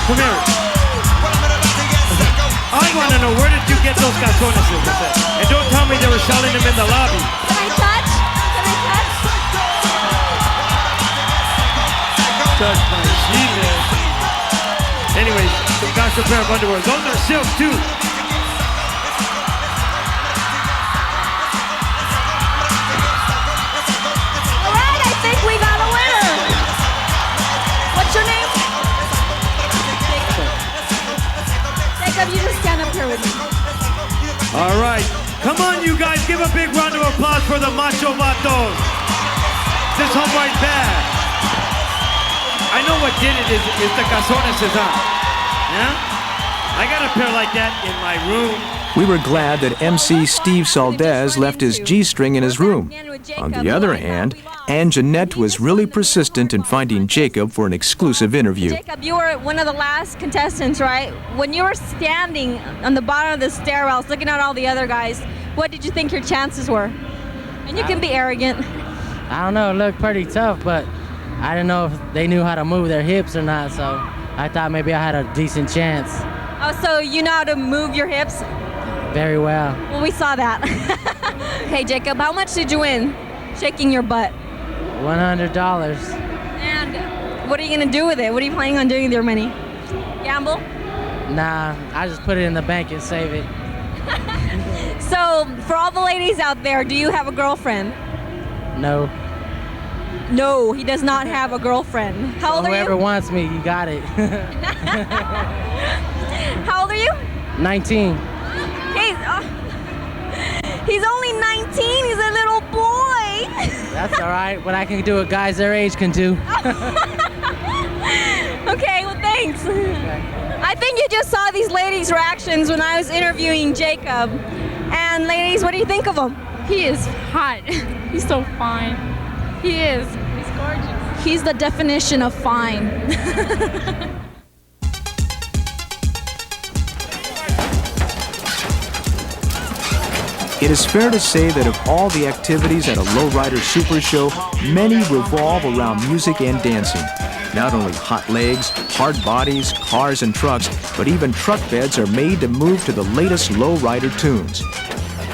Come here. I want to know, where did you get those calzones? And don't tell me they were selling them in the lobby.
Can I touch? Can I touch?
Touch my Jesus. Anyways, got a pair of underwear. Those are silk too.
Alright, I think we got a winner. What's your name? Jacob, you just stand up here with me.
All right. Come on, you guys. Give a big round of applause for the Macho Vatos. This homeboy's bad. I know what did it is the calzones, huh? Yeah? I got a pair like that in my room.
We were glad that MC Steve Saldez left his G-string in his room. On the other hand, Ann Jeanette was really persistent in finding Jacob for an exclusive interview.
Jacob, you were one of the last contestants, right? When you were standing on the bottom of the stairwells looking at all the other guys, what did you think your chances were? And you can be arrogant.
I don't know, it looked pretty tough, but I didn't know if they knew how to move their hips or not, so I thought maybe I had a decent chance.
Oh, so you know how to move your hips?
Very well.
Well, we saw that. Hey, Jacob, how much did you win shaking your butt?
$100.
And what are you going to do with it? What are you planning on doing with your money? Gamble?
Nah, I just put it in the bank and save it.
So, for all the ladies out there, do you have a girlfriend?
No.
No, he does not have a girlfriend. How old are
Whoever
you?
wants me, you got it.
How old are you?
19.
He's only 19. He's a little boy.
That's all right. What I can do, what guys their age can do.
Okay, well, thanks. I think you just saw these ladies' reactions when I was interviewing Jacob. And ladies, what do you think of him?
He is hot. He's so fine. He is. He's gorgeous. He's the definition of fine.
It is fair to say that of all the activities at a lowrider super show, many revolve around music and dancing. Not only hot legs, hard bodies, cars and trucks, but even truck beds are made to move to the latest lowrider tunes.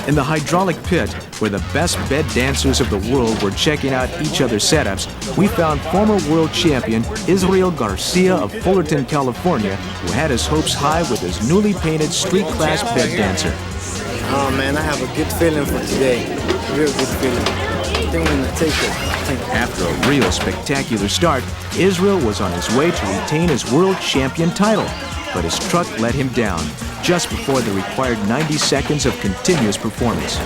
In the hydraulic pit, where the best bed dancers of the world were checking out each other's setups, we found former world champion Israel Garcia of Fullerton, California, who had his hopes high with his newly painted street-class bed dancer.
Oh man, I have a good feeling for today. Real good feeling. I think I'm gonna take it.
After a real spectacular start, Israel was on his way to retain his world champion title, but his truck let him down just before the required 90 seconds of continuous performance.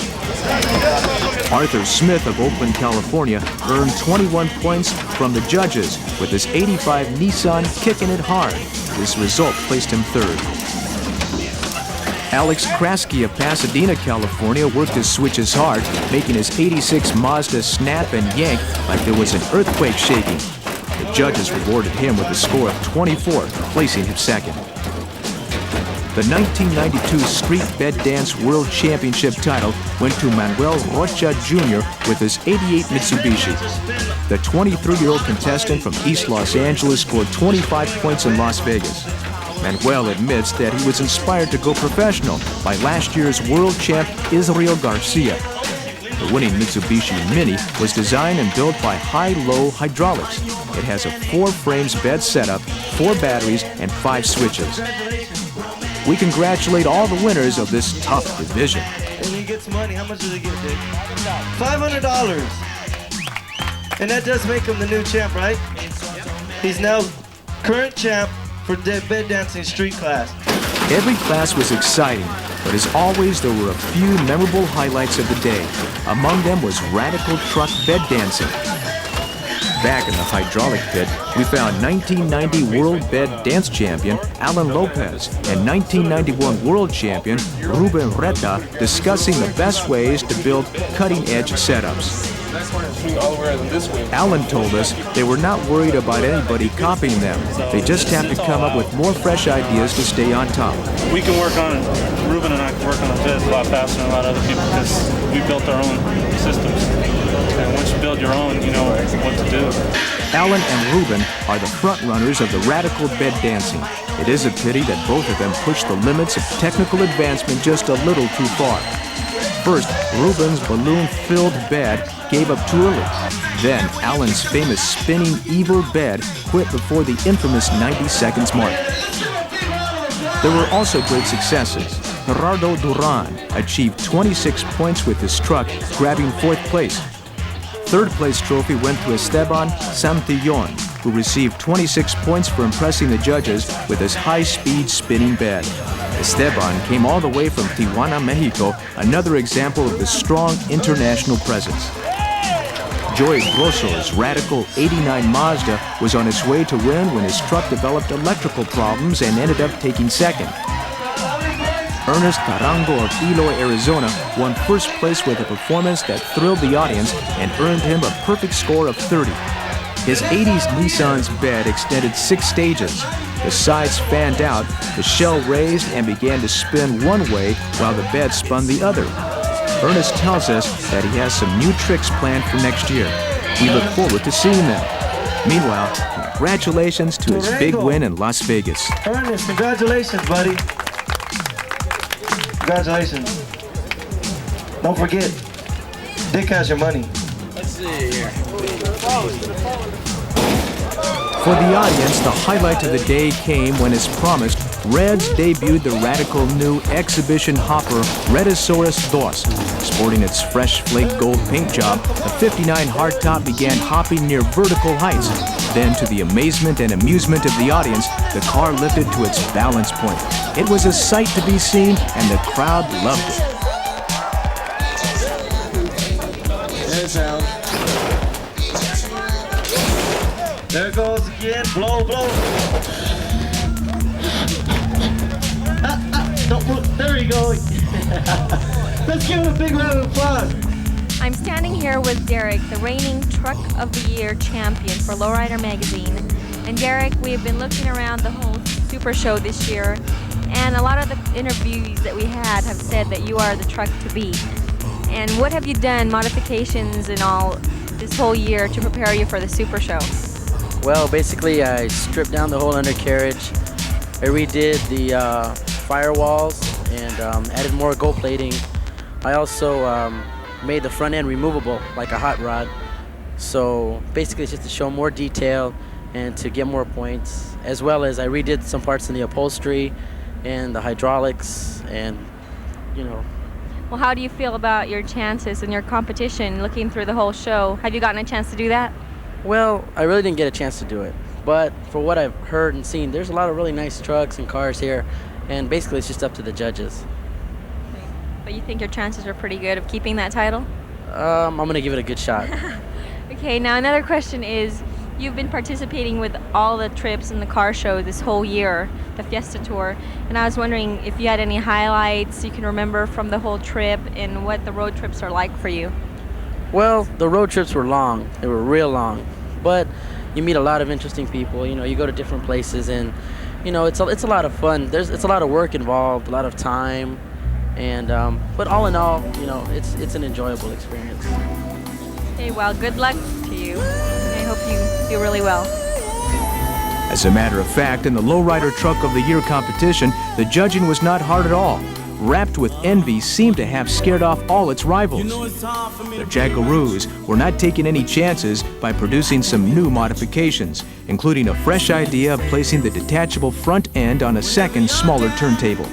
Arthur Smith of Oakland, California earned 21 points from the judges with his 85 Nissan kicking it hard. This result placed him third. Alex Kraske of Pasadena, California worked his switches hard, making his 86 Mazda snap and yank like there was an earthquake shaking. The judges rewarded him with a score of 24, placing him second. The 1992 Street Bed Dance World Championship title went to Manuel Rocha Jr. with his 88 Mitsubishi. The 23-year-old contestant from East Los Angeles scored 25 points in Las Vegas. Manuel admits that he was inspired to go professional by last year's world champ Israel Garcia. The winning Mitsubishi Mini was designed and built by High-Low Hydraulics. It has a 4-frames bed setup, 4 batteries, and 5 switches. We congratulate all the winners of this tough division.
And he gets money. How much does he get, Dick? $500. And that does make him the new champ, right? He's now current champ for bed dancing street class.
Every class was exciting, but as always, there were a few memorable highlights of the day. Among them was radical truck bed dancing. Back in the hydraulic pit, we found 1990 World Bed Dance Champion Alan Lopez and 1991 World Champion Ruben Reta discussing the best ways to build cutting-edge setups. Alan told us they were not worried about anybody copying them. They just have to come up with more fresh ideas to stay on top.
We can work on it. Ruben and I can work on the beds a lot faster than a lot of other people because we built our own systems.
And once you build your own, you know what to do.
Alan and Ruben are the front runners of the radical bed dancing. It is a pity that both of them pushed the limits of technical advancement just a little too far. First, Ruben's balloon-filled bed gave up too early. Then, Alan's famous spinning evil bed quit before the infamous 90 seconds mark. There were also great successes. Gerardo Duran achieved 26 points with his truck, grabbing 4th place. Third place trophy went to Esteban Santillon, who received 26 points for impressing the judges with his high-speed spinning bed. Esteban came all the way from Tijuana, Mexico, another example of the strong international presence. Joey Grosso's radical 89 Mazda was on its way to win when his truck developed electrical problems and ended up taking second. Ernest Tarango of Eloy, Arizona won first place with a performance that thrilled the audience and earned him a perfect score of 30. His 80s Nissan's bed extended 6 stages. The sides fanned out, the shell raised and began to spin one way while the bed spun the other. Ernest tells us that he has some new tricks planned for next year. We look forward to seeing them. Meanwhile, congratulations to his big win in Las Vegas.
Ernest, congratulations, buddy. Congratulations. Don't forget, Dick has your money.
Let's see here.
For the audience, the highlight of the day came when, as promised, Reds debuted the radical new exhibition hopper Redisaurus DOS. Sporting its fresh flake gold paint job, the 59 hardtop began hopping near vertical heights. Then, to the amazement and amusement of the audience, the car lifted to its balance point. It was a sight to be seen, and the crowd loved it.
There's Al. There it goes again. Blow, blow. Don't move. There you go. Let's give him a big round of applause.
I'm standing here with Derek, the reigning Truck of the Year champion for Lowrider Magazine. And Derek, we have been looking around the whole Super Show this year, and a lot of the interviews that we had have said that you are the truck to beat. And what have you done, modifications and all, this whole year to prepare you for the Super Show?
Well, basically, I stripped down the whole undercarriage. I redid the firewalls and added more gold plating. I also made the front end removable like a hot rod. So basically, it's just to show more detail and to get more points, as well as I redid some parts in the upholstery and the hydraulics, and you know.
Well, how do you feel about your chances and your competition looking through the whole show? Have you gotten a chance to do that?
Well, I really didn't get a chance to do it, but for what I've heard and seen, there's a lot of really nice trucks and cars here, and basically it's just up to the judges.
But you think your chances are pretty good of keeping that title?
I'm gonna give it a good shot.
Okay, now another question is, you've been participating with all the trips in the car show this whole year, the Fiesta Tour, and I was wondering if you had any highlights you can remember from the whole trip and what the road trips are like for you.
Well, the road trips were long. They were real long, but you meet a lot of interesting people. You know, you go to different places, and you know, it's a lot of fun. It's a lot of work involved, a lot of time, and but all in all, you know, it's an enjoyable experience.
Okay, well, good luck to you. I hope you do really well.
As a matter of fact, in the Lowrider Truck of the Year competition, the judging was not hard at all. Wrapped with envy seemed to have scared off all its rivals. The Jackaroos were not taking any chances by producing some new modifications, including a fresh idea of placing the detachable front end on a second, smaller turntable.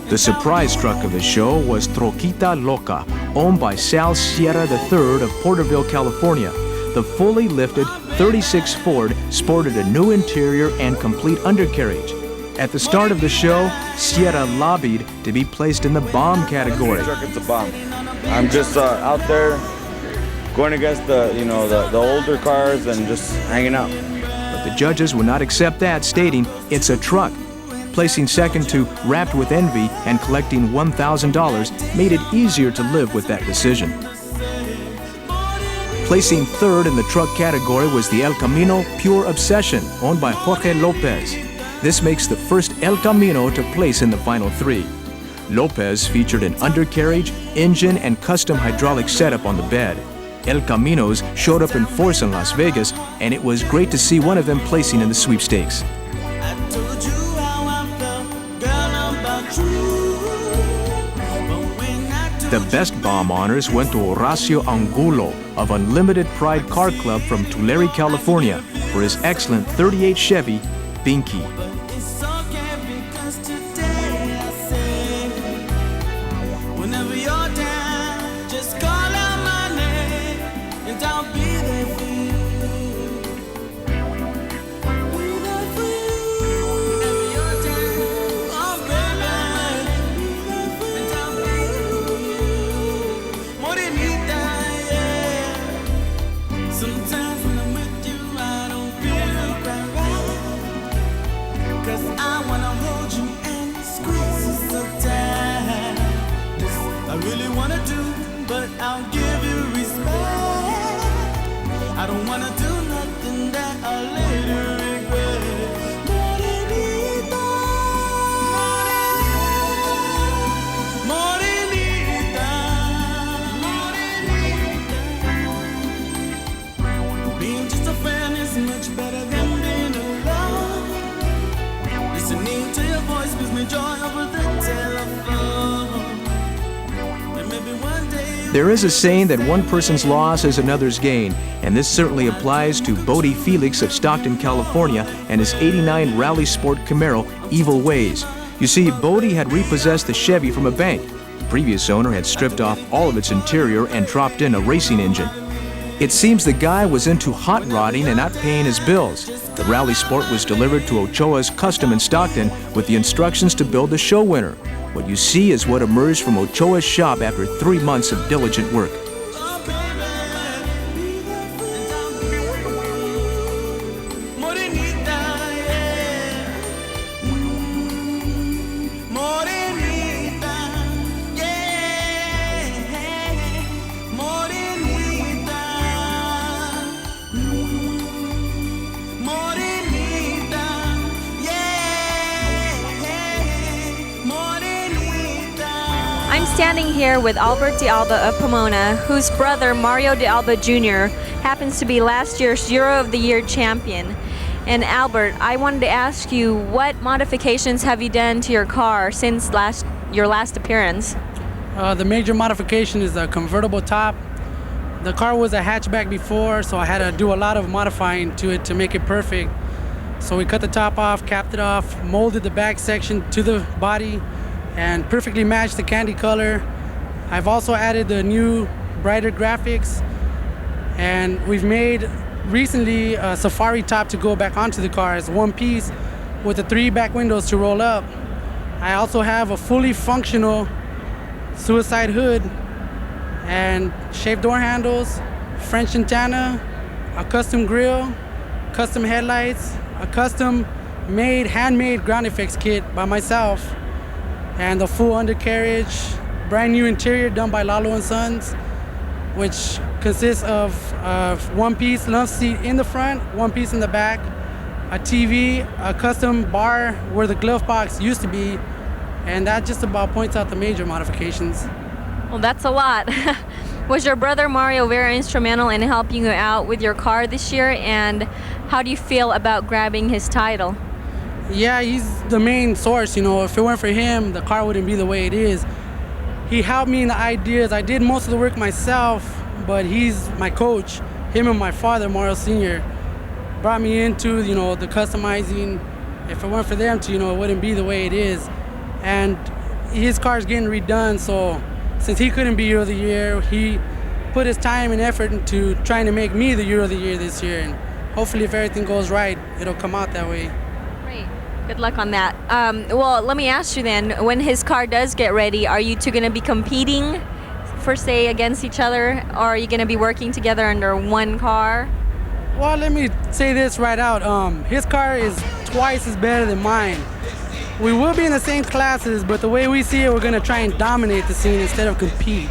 The surprise truck of the show was Troquita Loca, owned by Sal Sierra III of Porterville, California. The fully lifted 36 Ford sported a new interior and complete undercarriage. At the start of the show, Sierra lobbied to be placed in the bomb category.
It's a bomb. I'm just out there going against the older cars and just hanging out.
But the judges would not accept that, stating it's a truck. Placing second to Wrapped with Envy and collecting $1,000 made it easier to live with that decision. Placing third in the truck category was the El Camino Pure Obsession, owned by Jorge Lopez. This makes the first El Camino to place in the final three. Lopez featured an undercarriage, engine, and custom hydraulic setup on the bed. El Caminos showed up in force in Las Vegas, and it was great to see one of them placing in the sweepstakes. The Best Bomb honors went to Horacio Angulo of Unlimited Pride Car Club from Tulare, California, for his excellent 38 Chevy Binky.
I don't wanna do nothing that I'll later regret. Morenita, morenita, being just a fan is much better than being alone. Listening to your voice gives me joy over the telephone. And maybe one day.
There is a saying that one person's loss is another's gain, and this certainly applies to Bodie Felix of Stockton, California, and his '89 Rally Sport Camaro, Evil Ways. You see, Bodie had repossessed the Chevy from a bank. The previous owner had stripped off all of its interior and dropped in a racing engine. It seems the guy was into hot rodding and not paying his bills. The Rally Sport was delivered to Ochoa's Custom in Stockton with the instructions to build the show winner. What you see is what emerged from Ochoa's shop after 3 months of diligent work.
I'm standing here with Albert de Alba of Pomona, whose brother Mario de Alba Jr. happens to be last year's Euro of the Year champion. And Albert, I wanted to ask you, what modifications have you done to your car since your last appearance?
The major modification is the convertible top. The car was a hatchback before, so I had to do a lot of modifying to it to make it perfect. So we cut the top off, capped it off, molded the back section to the body, and perfectly matched the candy color. I've also added the new brighter graphics, and we've made recently a safari top to go back onto the car as one piece with the 3 back windows to roll up. I also have a fully functional suicide hood and shaved door handles, French antenna, a custom grille, custom headlights, a custom handmade ground effects kit by myself, and the full undercarriage, brand new interior done by Lalo & Sons, which consists of a one-piece love seat in the front, one piece in the back, a TV, a custom bar where the glove box used to be, and that just about points out the major modifications.
Well, that's a lot. Was your brother Mario very instrumental in helping you out with your car this year, and how do you feel about grabbing his title?
Yeah, he's the main source, you know. If it weren't for him, the car wouldn't be the way it is. He helped me in the ideas. I did most of the work myself, but he's my coach. Him and my father, Mario Sr., brought me into, you know, the customizing. If it weren't for them, it wouldn't be the way it is. And his car's getting redone, so since he couldn't be Year of the Year, he put his time and effort into trying to make me the Year of the Year this year. And hopefully, if everything goes right, it'll come out that way.
Great. Good luck on that. Well, let me ask you then, when his car does get ready, are you two going to be competing for, say, against each other, or are you going to be working together under one car?
Well, let me say this right out. His car is twice as better than mine. We will be in the same classes, but the way we see it, we're going to try and dominate the scene instead of compete.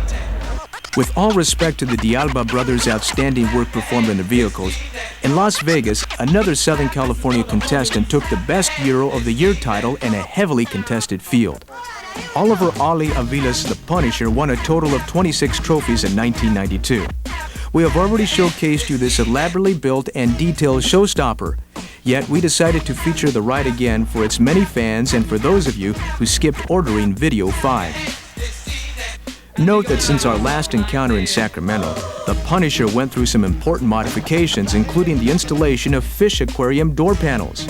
With all respect to the de Alba brothers' outstanding work performed in the vehicles, in Las Vegas, another Southern California contestant took the Best Euro of the Year title in a heavily contested field. Oliver "Ollie" Aviles the Punisher won a total of 26 trophies in 1992. We have already showcased you this elaborately built and detailed showstopper. Yet we decided to feature the ride again for its many fans and for those of you who skipped ordering Video 5. Note that since our last encounter in Sacramento, the Punisher went through some important modifications, including the installation of fish aquarium door panels.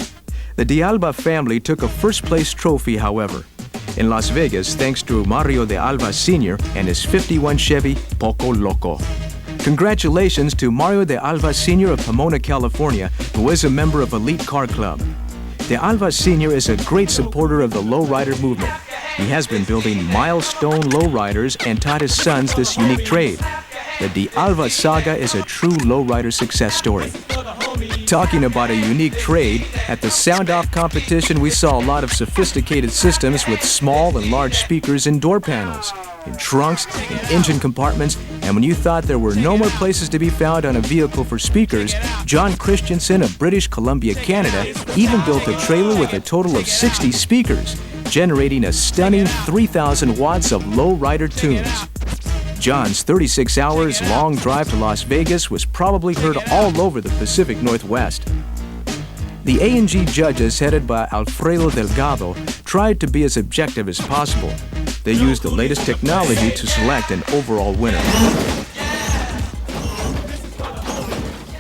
The De Alba family took a first-place trophy, however, in Las Vegas thanks to Mario de Alba Sr. and his 51 Chevy Poco Loco. Congratulations to Mario de Alba Sr. of Pomona, California, who is a member of Elite Car Club. De Alba Sr. is a great supporter of the lowrider movement. He has been building milestone lowriders and taught his sons this unique trade. The De Alba saga is a true lowrider success story. Talking about a unique trade, at the sound-off competition we saw a lot of sophisticated systems with small and large speakers in door panels, in trunks, in engine compartments, and when you thought there were no more places to be found on a vehicle for speakers, John Christensen of British Columbia, Canada, even built a trailer with a total of 60 speakers, generating a stunning 3,000 watts of low-rider tunes. John's 36 hours long drive to Las Vegas was probably heard all over the Pacific Northwest. The A&G judges, headed by Alfredo Delgado, tried to be as objective as possible. They used the latest technology to select an overall winner.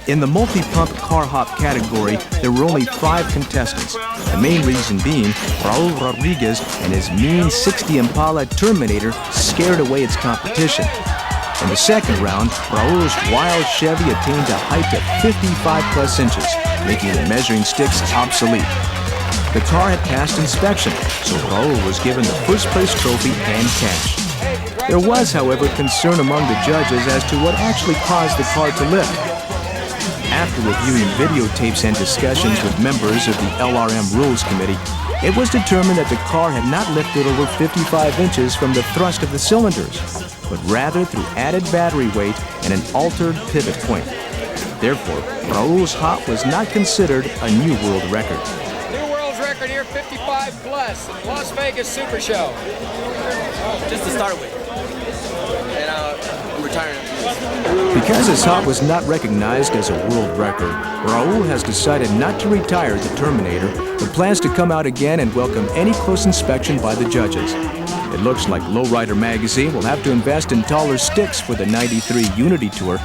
In the multi-pump car hop category, there were only 5 contestants. The main reason being, Raul Rodriguez and his mean 60 Impala Terminator scared away its competition. In the second round, Raul's wild Chevy attained a height of 55+ inches, making the measuring sticks obsolete. The car had passed inspection, so Raul was given the first place trophy and cash. There was, however, concern among the judges as to what actually caused the car to lift. After reviewing videotapes and discussions with members of the LRM Rules Committee, it was determined that the car had not lifted over 55 inches from the thrust of the cylinders, but rather through added battery weight and an altered pivot point. Therefore, Raul's hop was not considered a new world record.
New world's record here, 55 plus, in Las Vegas Super Show.
Just to start with. And I'm retiring.
Because his hop was not recognized as a world record, Raul has decided not to retire the Terminator, but plans to come out again and welcome any close inspection by the judges. It looks like Lowrider Magazine will have to invest in taller sticks for the '93 Unity Tour.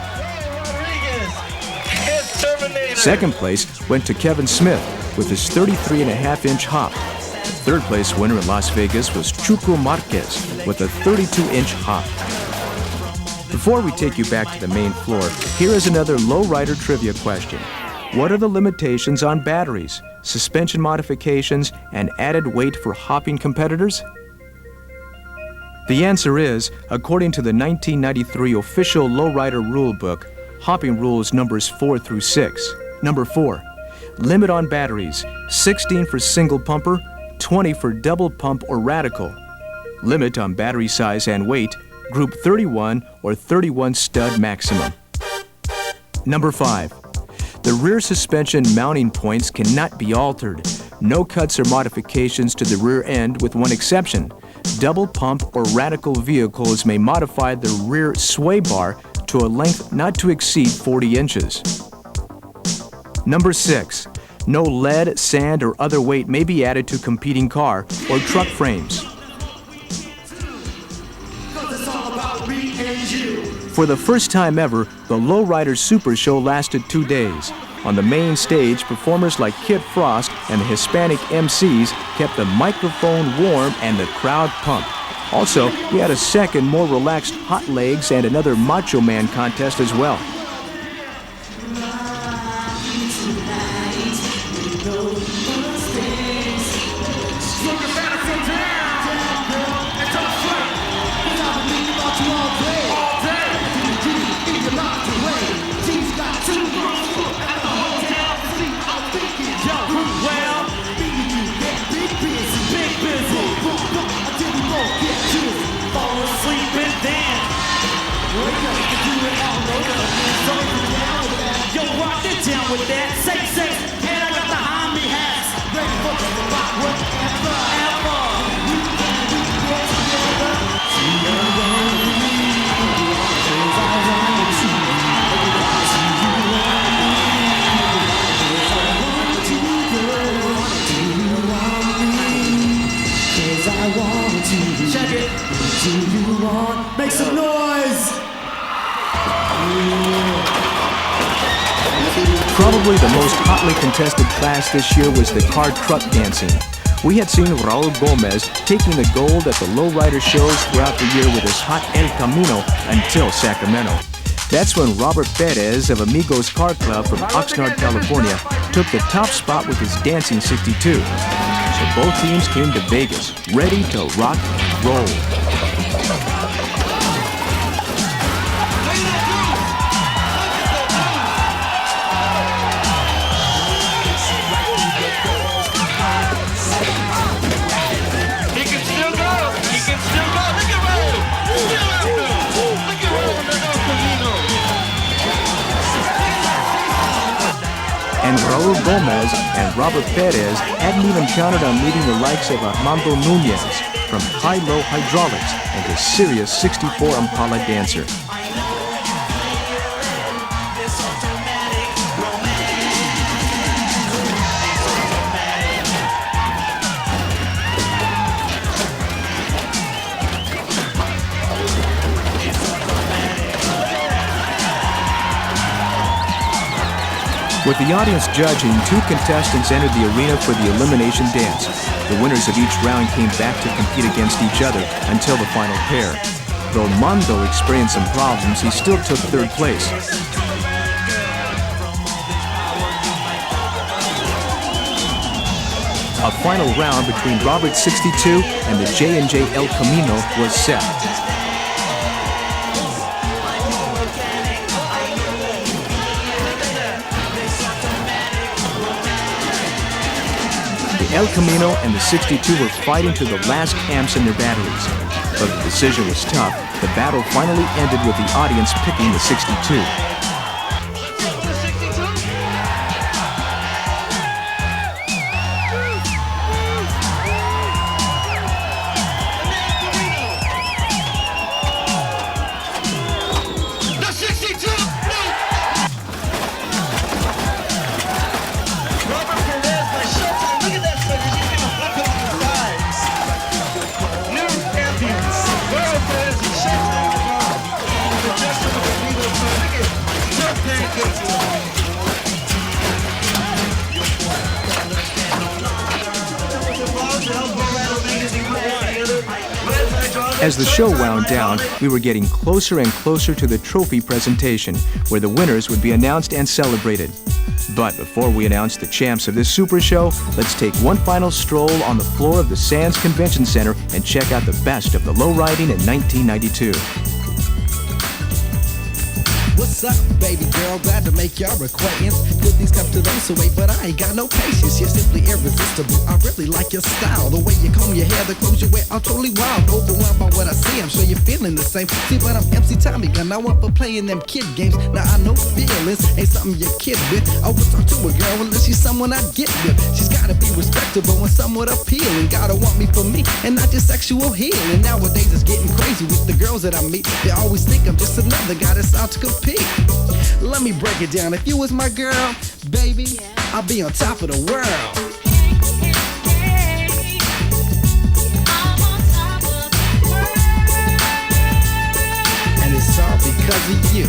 Second place went to Kevin Smith with his 33.5-inch hop. The third place winner in Las Vegas was Chuco Marquez with a 32-inch hop. Before we take you back to the main floor, here is another lowrider trivia question. What are the limitations on batteries, suspension modifications, and added weight for hopping competitors? The answer is, according to the 1993 official lowrider rule book, hopping rules numbers 4 through 6. Number 4, limit on batteries, 16 for single pumper, 20 for double pump or radical. Limit on battery size and weight, group 31 or 31 stud maximum. Number 5, the rear suspension mounting points cannot be altered. No cuts or modifications to the rear end with one exception. Double pump or radical vehicles may modify the rear sway bar to a length not to exceed 40 inches. Number 6, no lead, sand, or other weight may be added to competing car or truck frames. For the first time ever, the Lowrider Super Show lasted 2 days. On the main stage, performers like Kid Frost and the Hispanic MCs kept the microphone warm and the crowd pumped. Also, we had a second, more relaxed Hot Legs and another Macho Man contest as well.
With that, say, and I got the homie hats ready for the rock whatever. some noise.
Probably the most hotly contested class this year was the car truck dancing. We had seen Raul Gomez taking the gold at the lowrider shows throughout the year with his hot El Camino until Sacramento. That's when Robert Perez of Amigos Car Club from Oxnard, California, took the top spot with his Dancing 62. So both teams came to Vegas, ready to rock and roll. And Raul Gomez and Robert Perez hadn't even counted on meeting the likes of Armando Nunez from High-Low Hydraulics and his serious 64 Impala dancer. With the audience judging, two contestants entered the arena for the elimination dance. The winners of each round came back to compete against each other until the final pair. Though Mondo experienced some problems, he still took third place. A final round between Robert 62 and the J&J El Camino was set. El Camino and the 62 were fighting to the last amps in their batteries. But the decision was tough. The battle finally ended with the audience picking the 62. As the show wound down, we were getting closer and closer to the trophy presentation, where the winners would be announced and celebrated. But before we announce the champs of this Super Show, let's take one final stroll on the floor of the Sands Convention Center and check out the best of the lowriding in 1992.
What's up, baby girl? Glad to make your acquaintance. Good things come to those who wait, but I ain't got no patience. You're simply irresistible. I really like your style. The way you comb your hair, the clothes you wear are totally wild. Overwhelmed by what I see, I'm sure you're feeling the same. See, but I'm MC Tommy Gun. I want for playing them kid games. Now I know feelings ain't something you're kid with. I would talk to a girl unless she's someone I'd get with. She's gotta be respectable and somewhat appealing. Gotta want me for me and not just sexual healing. Nowadays it's getting crazy with the girls that I meet. They always think I'm just another guy that's out to compete. Let me break it down. If you was my girl, baby, I'll be on top of the world. And it's all because of you.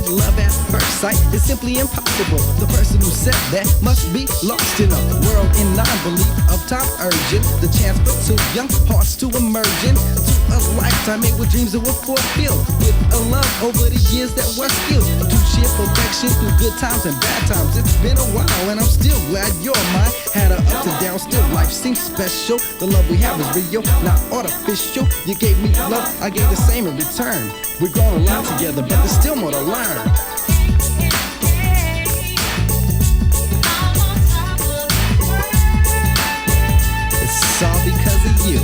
Love at first sight is simply impossible. The person who said that must be lost in a world in non-belief of time urgent. The chance for two young hearts to emerge into a lifetime made with dreams that were fulfilled, with a love over the years that were skilled to share perfection through good times and bad times. It's been a while and I'm still glad you're mine. Had her up to down, still life seems special. The love we have is real, not artificial. You gave me love, I gave the same in return. We're grown a lot together, but there's still more to learn. It's all because of you.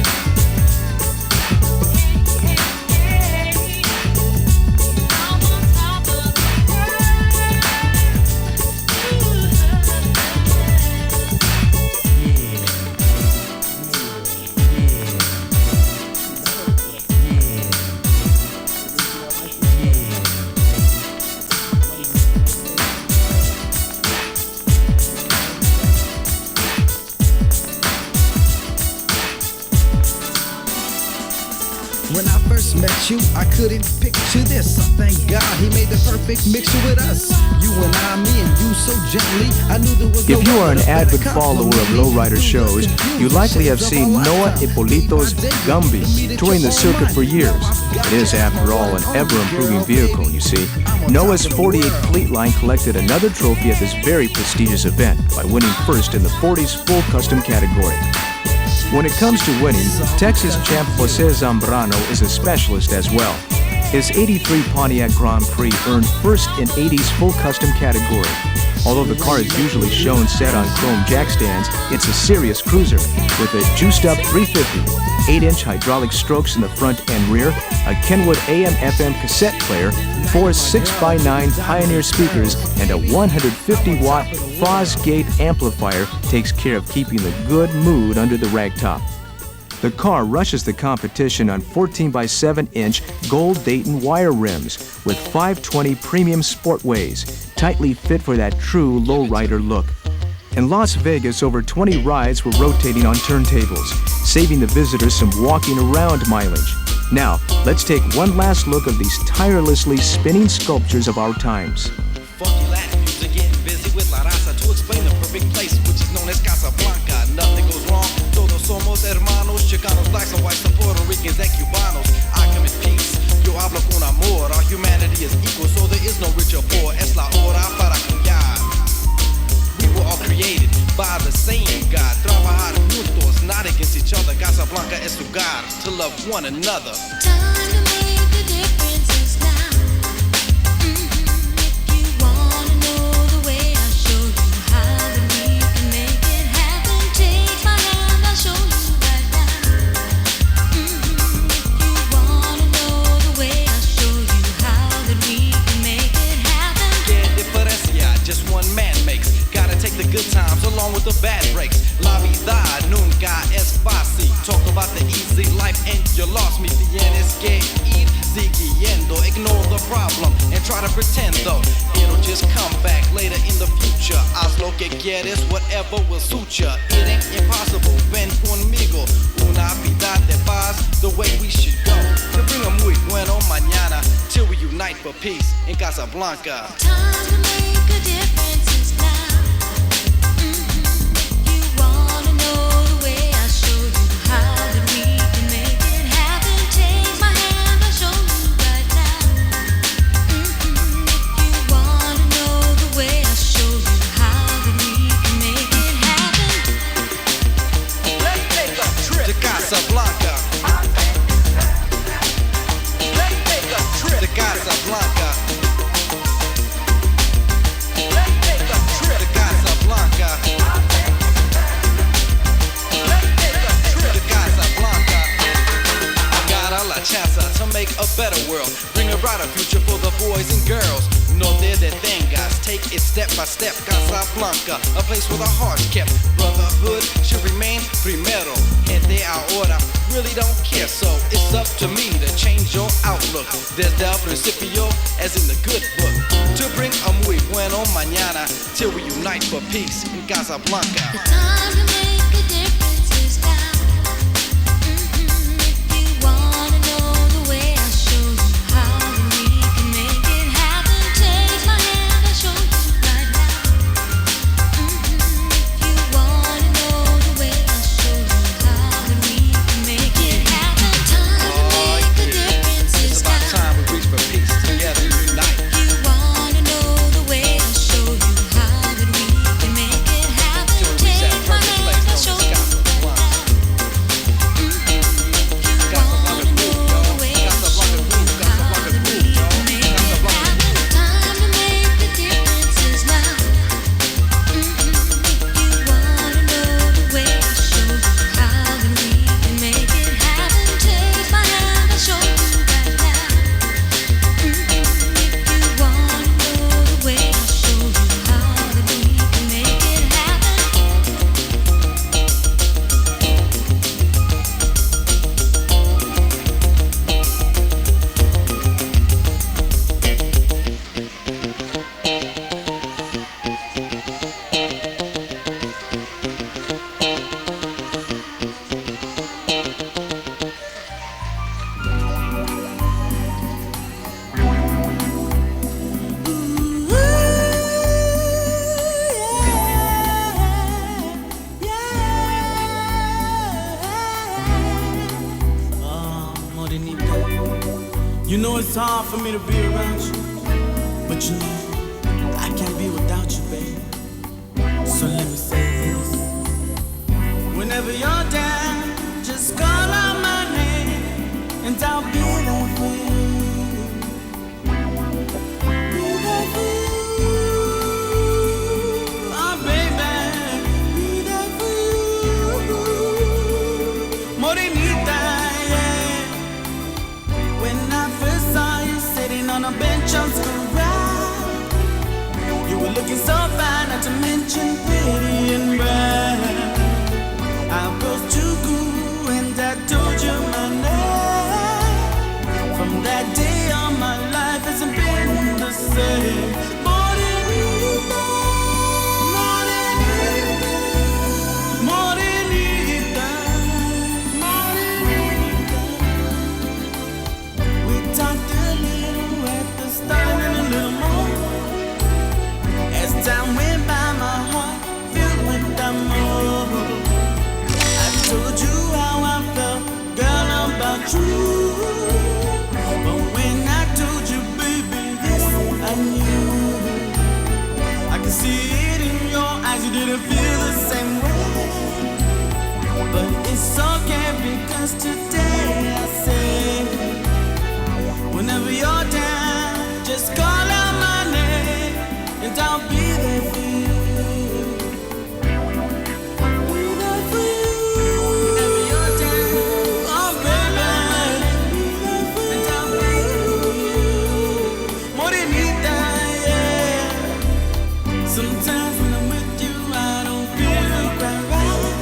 When I first met you, I couldn't picture this. Thank God he made the perfect mixture with us. You and I, me and you so gently. I knew there was no
If you are an
other
avid
better
follower of
compliment.
lowrider shows, you likely have seen Noah Hippolito's Gumby touring the circuit for years. It is, after all, an ever-improving vehicle, you see. Noah's 48 Fleet line collected another trophy at this very prestigious event by winning first in the 40s full custom category. When it comes to winning, Texas champ Jose Zambrano is a specialist as well. His 83 Pontiac Grand Prix earned first in 80s full custom category. Although the car is usually shown set on chrome jack stands, it's a serious cruiser with a juiced-up 350, 8-inch hydraulic strokes in the front and rear, a Kenwood AM/FM cassette player, 4 6x9 Pioneer speakers, and a 150-watt Fosgate amplifier takes care of keeping the good mood under the ragtop. The car rushes the competition on 14x7-inch gold Dayton wire rims with 520 premium sportways, tightly fit for that true lowrider look. In Las Vegas, over 20 rides were rotating on turntables, saving the visitors some walking around mileage. Now, let's take one last look of these tirelessly spinning sculptures of our times.
Funky Latin music, getting busy with La Raza to explain the perfect place, which is known as Casablanca. Nothing goes wrong, todos somos hermanos, Chicanos, blacks and whites, the Puerto Ricans and Cubanos. I come in peace, yo hablo con amor. Our humanity is equal, so there is no rich or poor. Es la hora para cambiar. We were all created by the same God. Trabajar juntos, not against each other. Casablanca es lugar to love one another.
Time to make the differences now. If you wanna know the way, I'll show you how that we can make it happen. Take my hand, I'll show you right now. If you wanna know the way, I'll show you how that we can make it happen.
Que diferencia just one man makes. Gotta take the good times along with the bad breaks. La vida nunca es fácil. Talk about the easy life and you lost me. Tienes que ir siguiendo. Ignore the problem and try to pretend though. It'll just come back later in the future. Haz lo que quieres, whatever will suit ya. It ain't impossible. Ven conmigo. Una vida de paz, the way we should go. To bring a muy bueno mañana till we unite for peace in Casablanca.
Time to make a difference is now. If you wanna know the way, I'll show you how that we can make it happen. Take my hand, I'll show you right now. If you wanna know the way, I'll show you how that we can make it happen.
Let's take a trip to Casablanca. Let's take a trip to Casablanca. Let's take a trip to Casablanca. Let's take a trip to Casablanca. I got a la chance to make a better world. Bring a brighter future for the boys and girls. No te detengas, take it step by step. Casablanca, a place where the heart's kept. Brotherhood should remain primero. Gente ahora really don't care, so it's up to me to change your outlook. Desde el principio, as in the good book, to bring a muy bueno mañana till we unite for peace in Casablanca.
The time to make a difference is now. If you wanna know the way, I'll show you how that we can make it happen. Take my hand, I'll show you right now. If you wanna know the way, I'll show you how that we can make it happen. Time to make a difference
It's
is
about
now.
time we reach for peace together and unite.
If you wanna know the way, I'll show you how that we can make it happen.
Till we reach that
Take my
perfect
hand,
place,
I'll
don't You know it's hard for me to be around you, but you know I can't be without you, baby. So let me say this. Whenever you're down, just call out my name, and I'll be there for you. Be there for you. Oh, baby, be there for you. Morenita, yeah. When I first saw you sitting on a bench on school ground, you were looking so fine, not to mention pretty and brown. I approached you cool and I told you my name. From that day on, my life hasn't been the same. Morenita, Morenita, Morenita, Morenita. We talked a little at the start and a little more. As time went by, my heart filled with amor. I told you how I felt, girl, about you. But when I told you, baby, this I knew. I could see it in your eyes, you didn't feel the same way. But it's okay because today I say, whenever you're down, just call out my name, and I'll be there for you. Be there for you. Whenever you're down, oh baby, and I'll be there for you. Morenita, yeah. Sometimes when I'm with you, I don't feel quite right,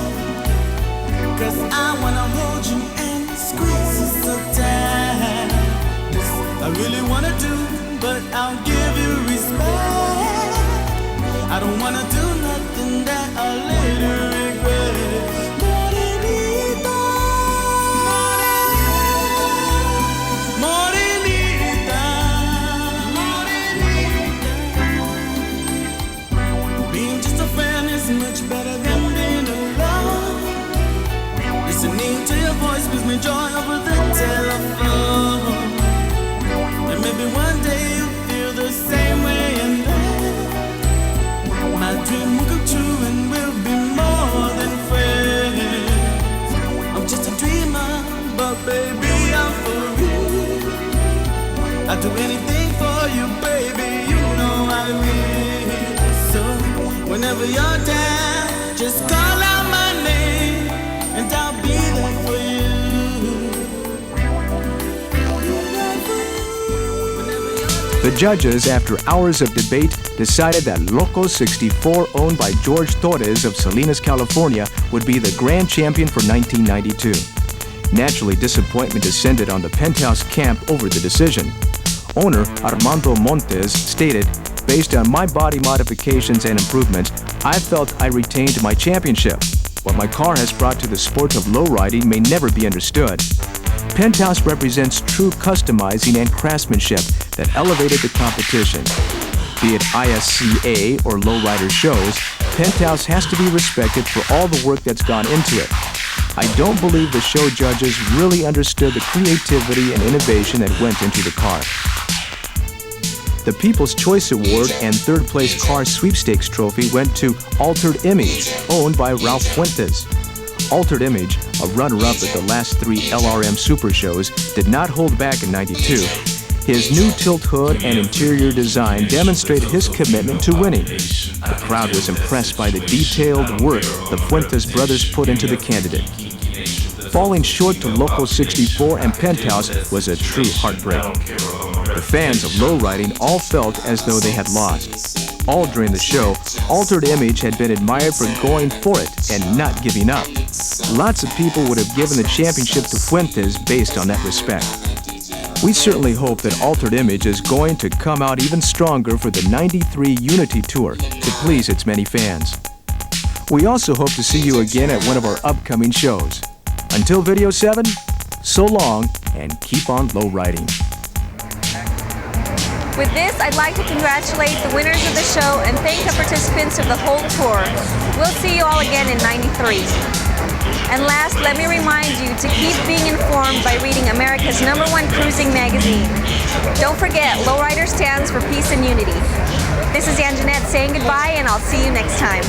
'cause I wanna hold you and squeeze you so tight. This I really wanna do, but I'll give you respect. I don't wanna do nothing that I'll later regret. Morenita, Morenita, Morenita. Being just a friend is much better than being alone. Listening to your voice brings me joy over the telephone. And maybe one day you'll feel the same way, and then my dream will come true and we'll be more than friends. I'm just a dreamer, but baby, I'm for real. I'd do anything for you, baby, you know I mean. So whenever you're down, just call out my name, and I'll be there for you.
The judges, after hours of debate, decided that Loco 64, owned by George Torres of Salinas, California, would be the grand champion for 1992. Naturally, disappointment descended on the Penthouse camp over the decision. Owner Armando Montes stated, "Based on my body modifications and improvements, I felt I retained my championship. What my car has brought to the sport of lowriding may never be understood. Penthouse represents true customizing and craftsmanship that elevated the competition. Be it ISCA or lowrider shows, Penthouse has to be respected for all the work that's gone into it. I don't believe the show judges really understood the creativity and innovation that went into the car." The People's Choice Award and third place car sweepstakes trophy went to Altered Image, owned by Ralph Fuentes. Altered Image, a runner-up at the last 3 LRM Super Shows, did not hold back in '92. His new tilt hood and interior design demonstrated his commitment to winning. The crowd was impressed by the detailed work the Fuentes brothers put into the candidate. Falling short to Loco 64 and Penthouse was a true heartbreak. The fans of lowriding all felt as though they had lost. All during the show, Altered Image had been admired for going for it and not giving up. Lots of people would have given the championship to Fuentes based on that respect. We certainly hope that Altered Image is going to come out even stronger for the '93 Unity Tour to please its many fans. We also hope to see you again at one of our upcoming shows. Until Video 7, so long and keep on lowriding.
With this, I'd like to congratulate the winners of the show and thank the participants of the whole tour. We'll see you all again in '93. And last, let me remind you to keep being informed by reading America's #1 cruising magazine. Don't forget, Lowrider stands for peace and unity. This is Anjanette saying goodbye, and I'll see you next time.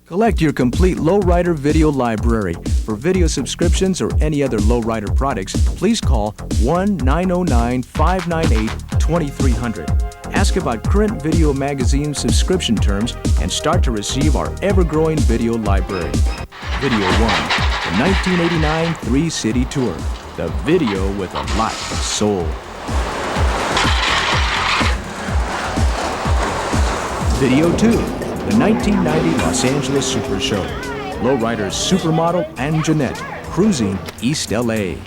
Collect your complete Lowrider video library. For video subscriptions or any other Lowrider products, please call 1-909-598-2300. Ask about current video magazine subscription terms and start to receive our ever-growing video library. Video 1, the 1989 3-City Tour. The video with a lot of soul. Video 2, the 1990 Los Angeles Super Show. Lowrider's supermodel Anjanette cruising East LA.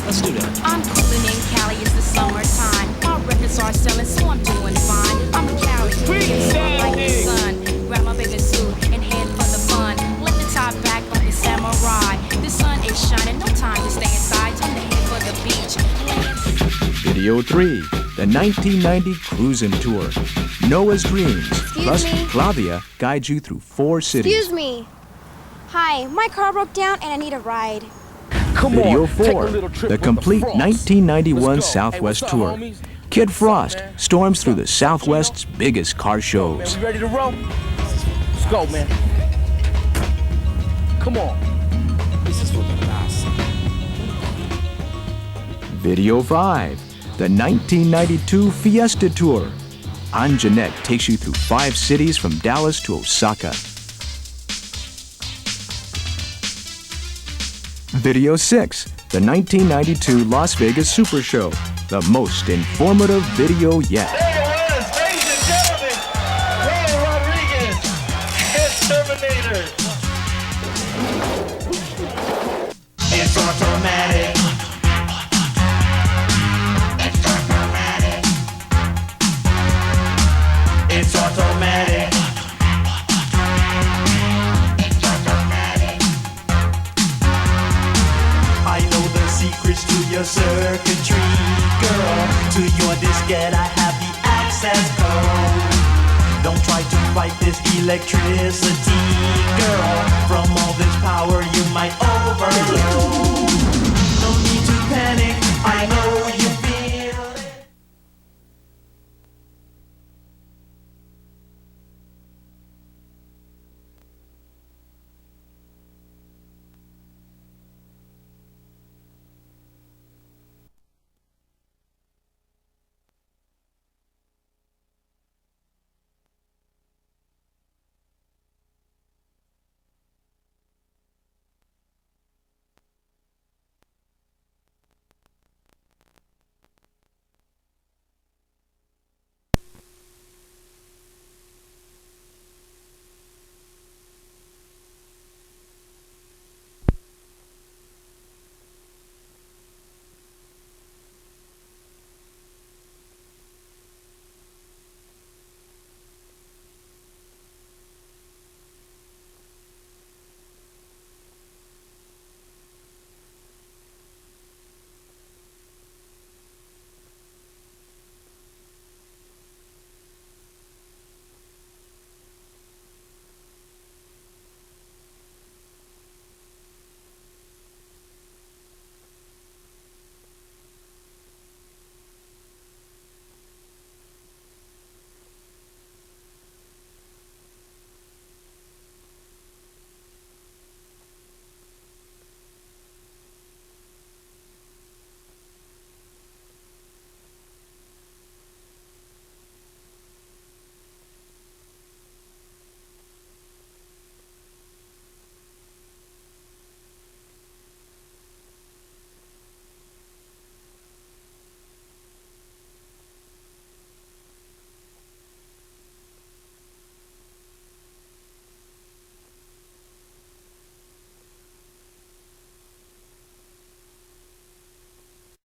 Let's do that. I'm cooling in Cali, it's the summertime. My records are selling, so I'm doing fine. I'm a Cali, like the sun. Grab my bathing suit and head for the fun. Let the top back like a samurai. The sun is shining, no time to stay inside. Time to head for the beach.
Video 3, the 1990 Cruisin' Tour. Noah's Dreams, plus Flavia guides you through 4 cities.
Excuse me. Hi, my car broke down and I need a ride.
Video 4, the complete 1991 Southwest Tour. Kid Frost storms through the Southwest's biggest car shows.
You ready to roll? Let's go, man. Come on. This is for the last.
Video 5, the 1992 Fiesta Tour. Anjanette takes you through 5 cities from Dallas to Osaka. Video 6, the 1992 Las Vegas Super Show. The most informative video yet.
There it was, ladies and gentlemen. Ray Rodriguez and Terminator.
It's automatic. It's automatic. I know the secrets to your circuitry, girl. To your diskette, I have the access code. Don't try to fight this electricity, girl. From all this power, you might overload. No need to panic. I know you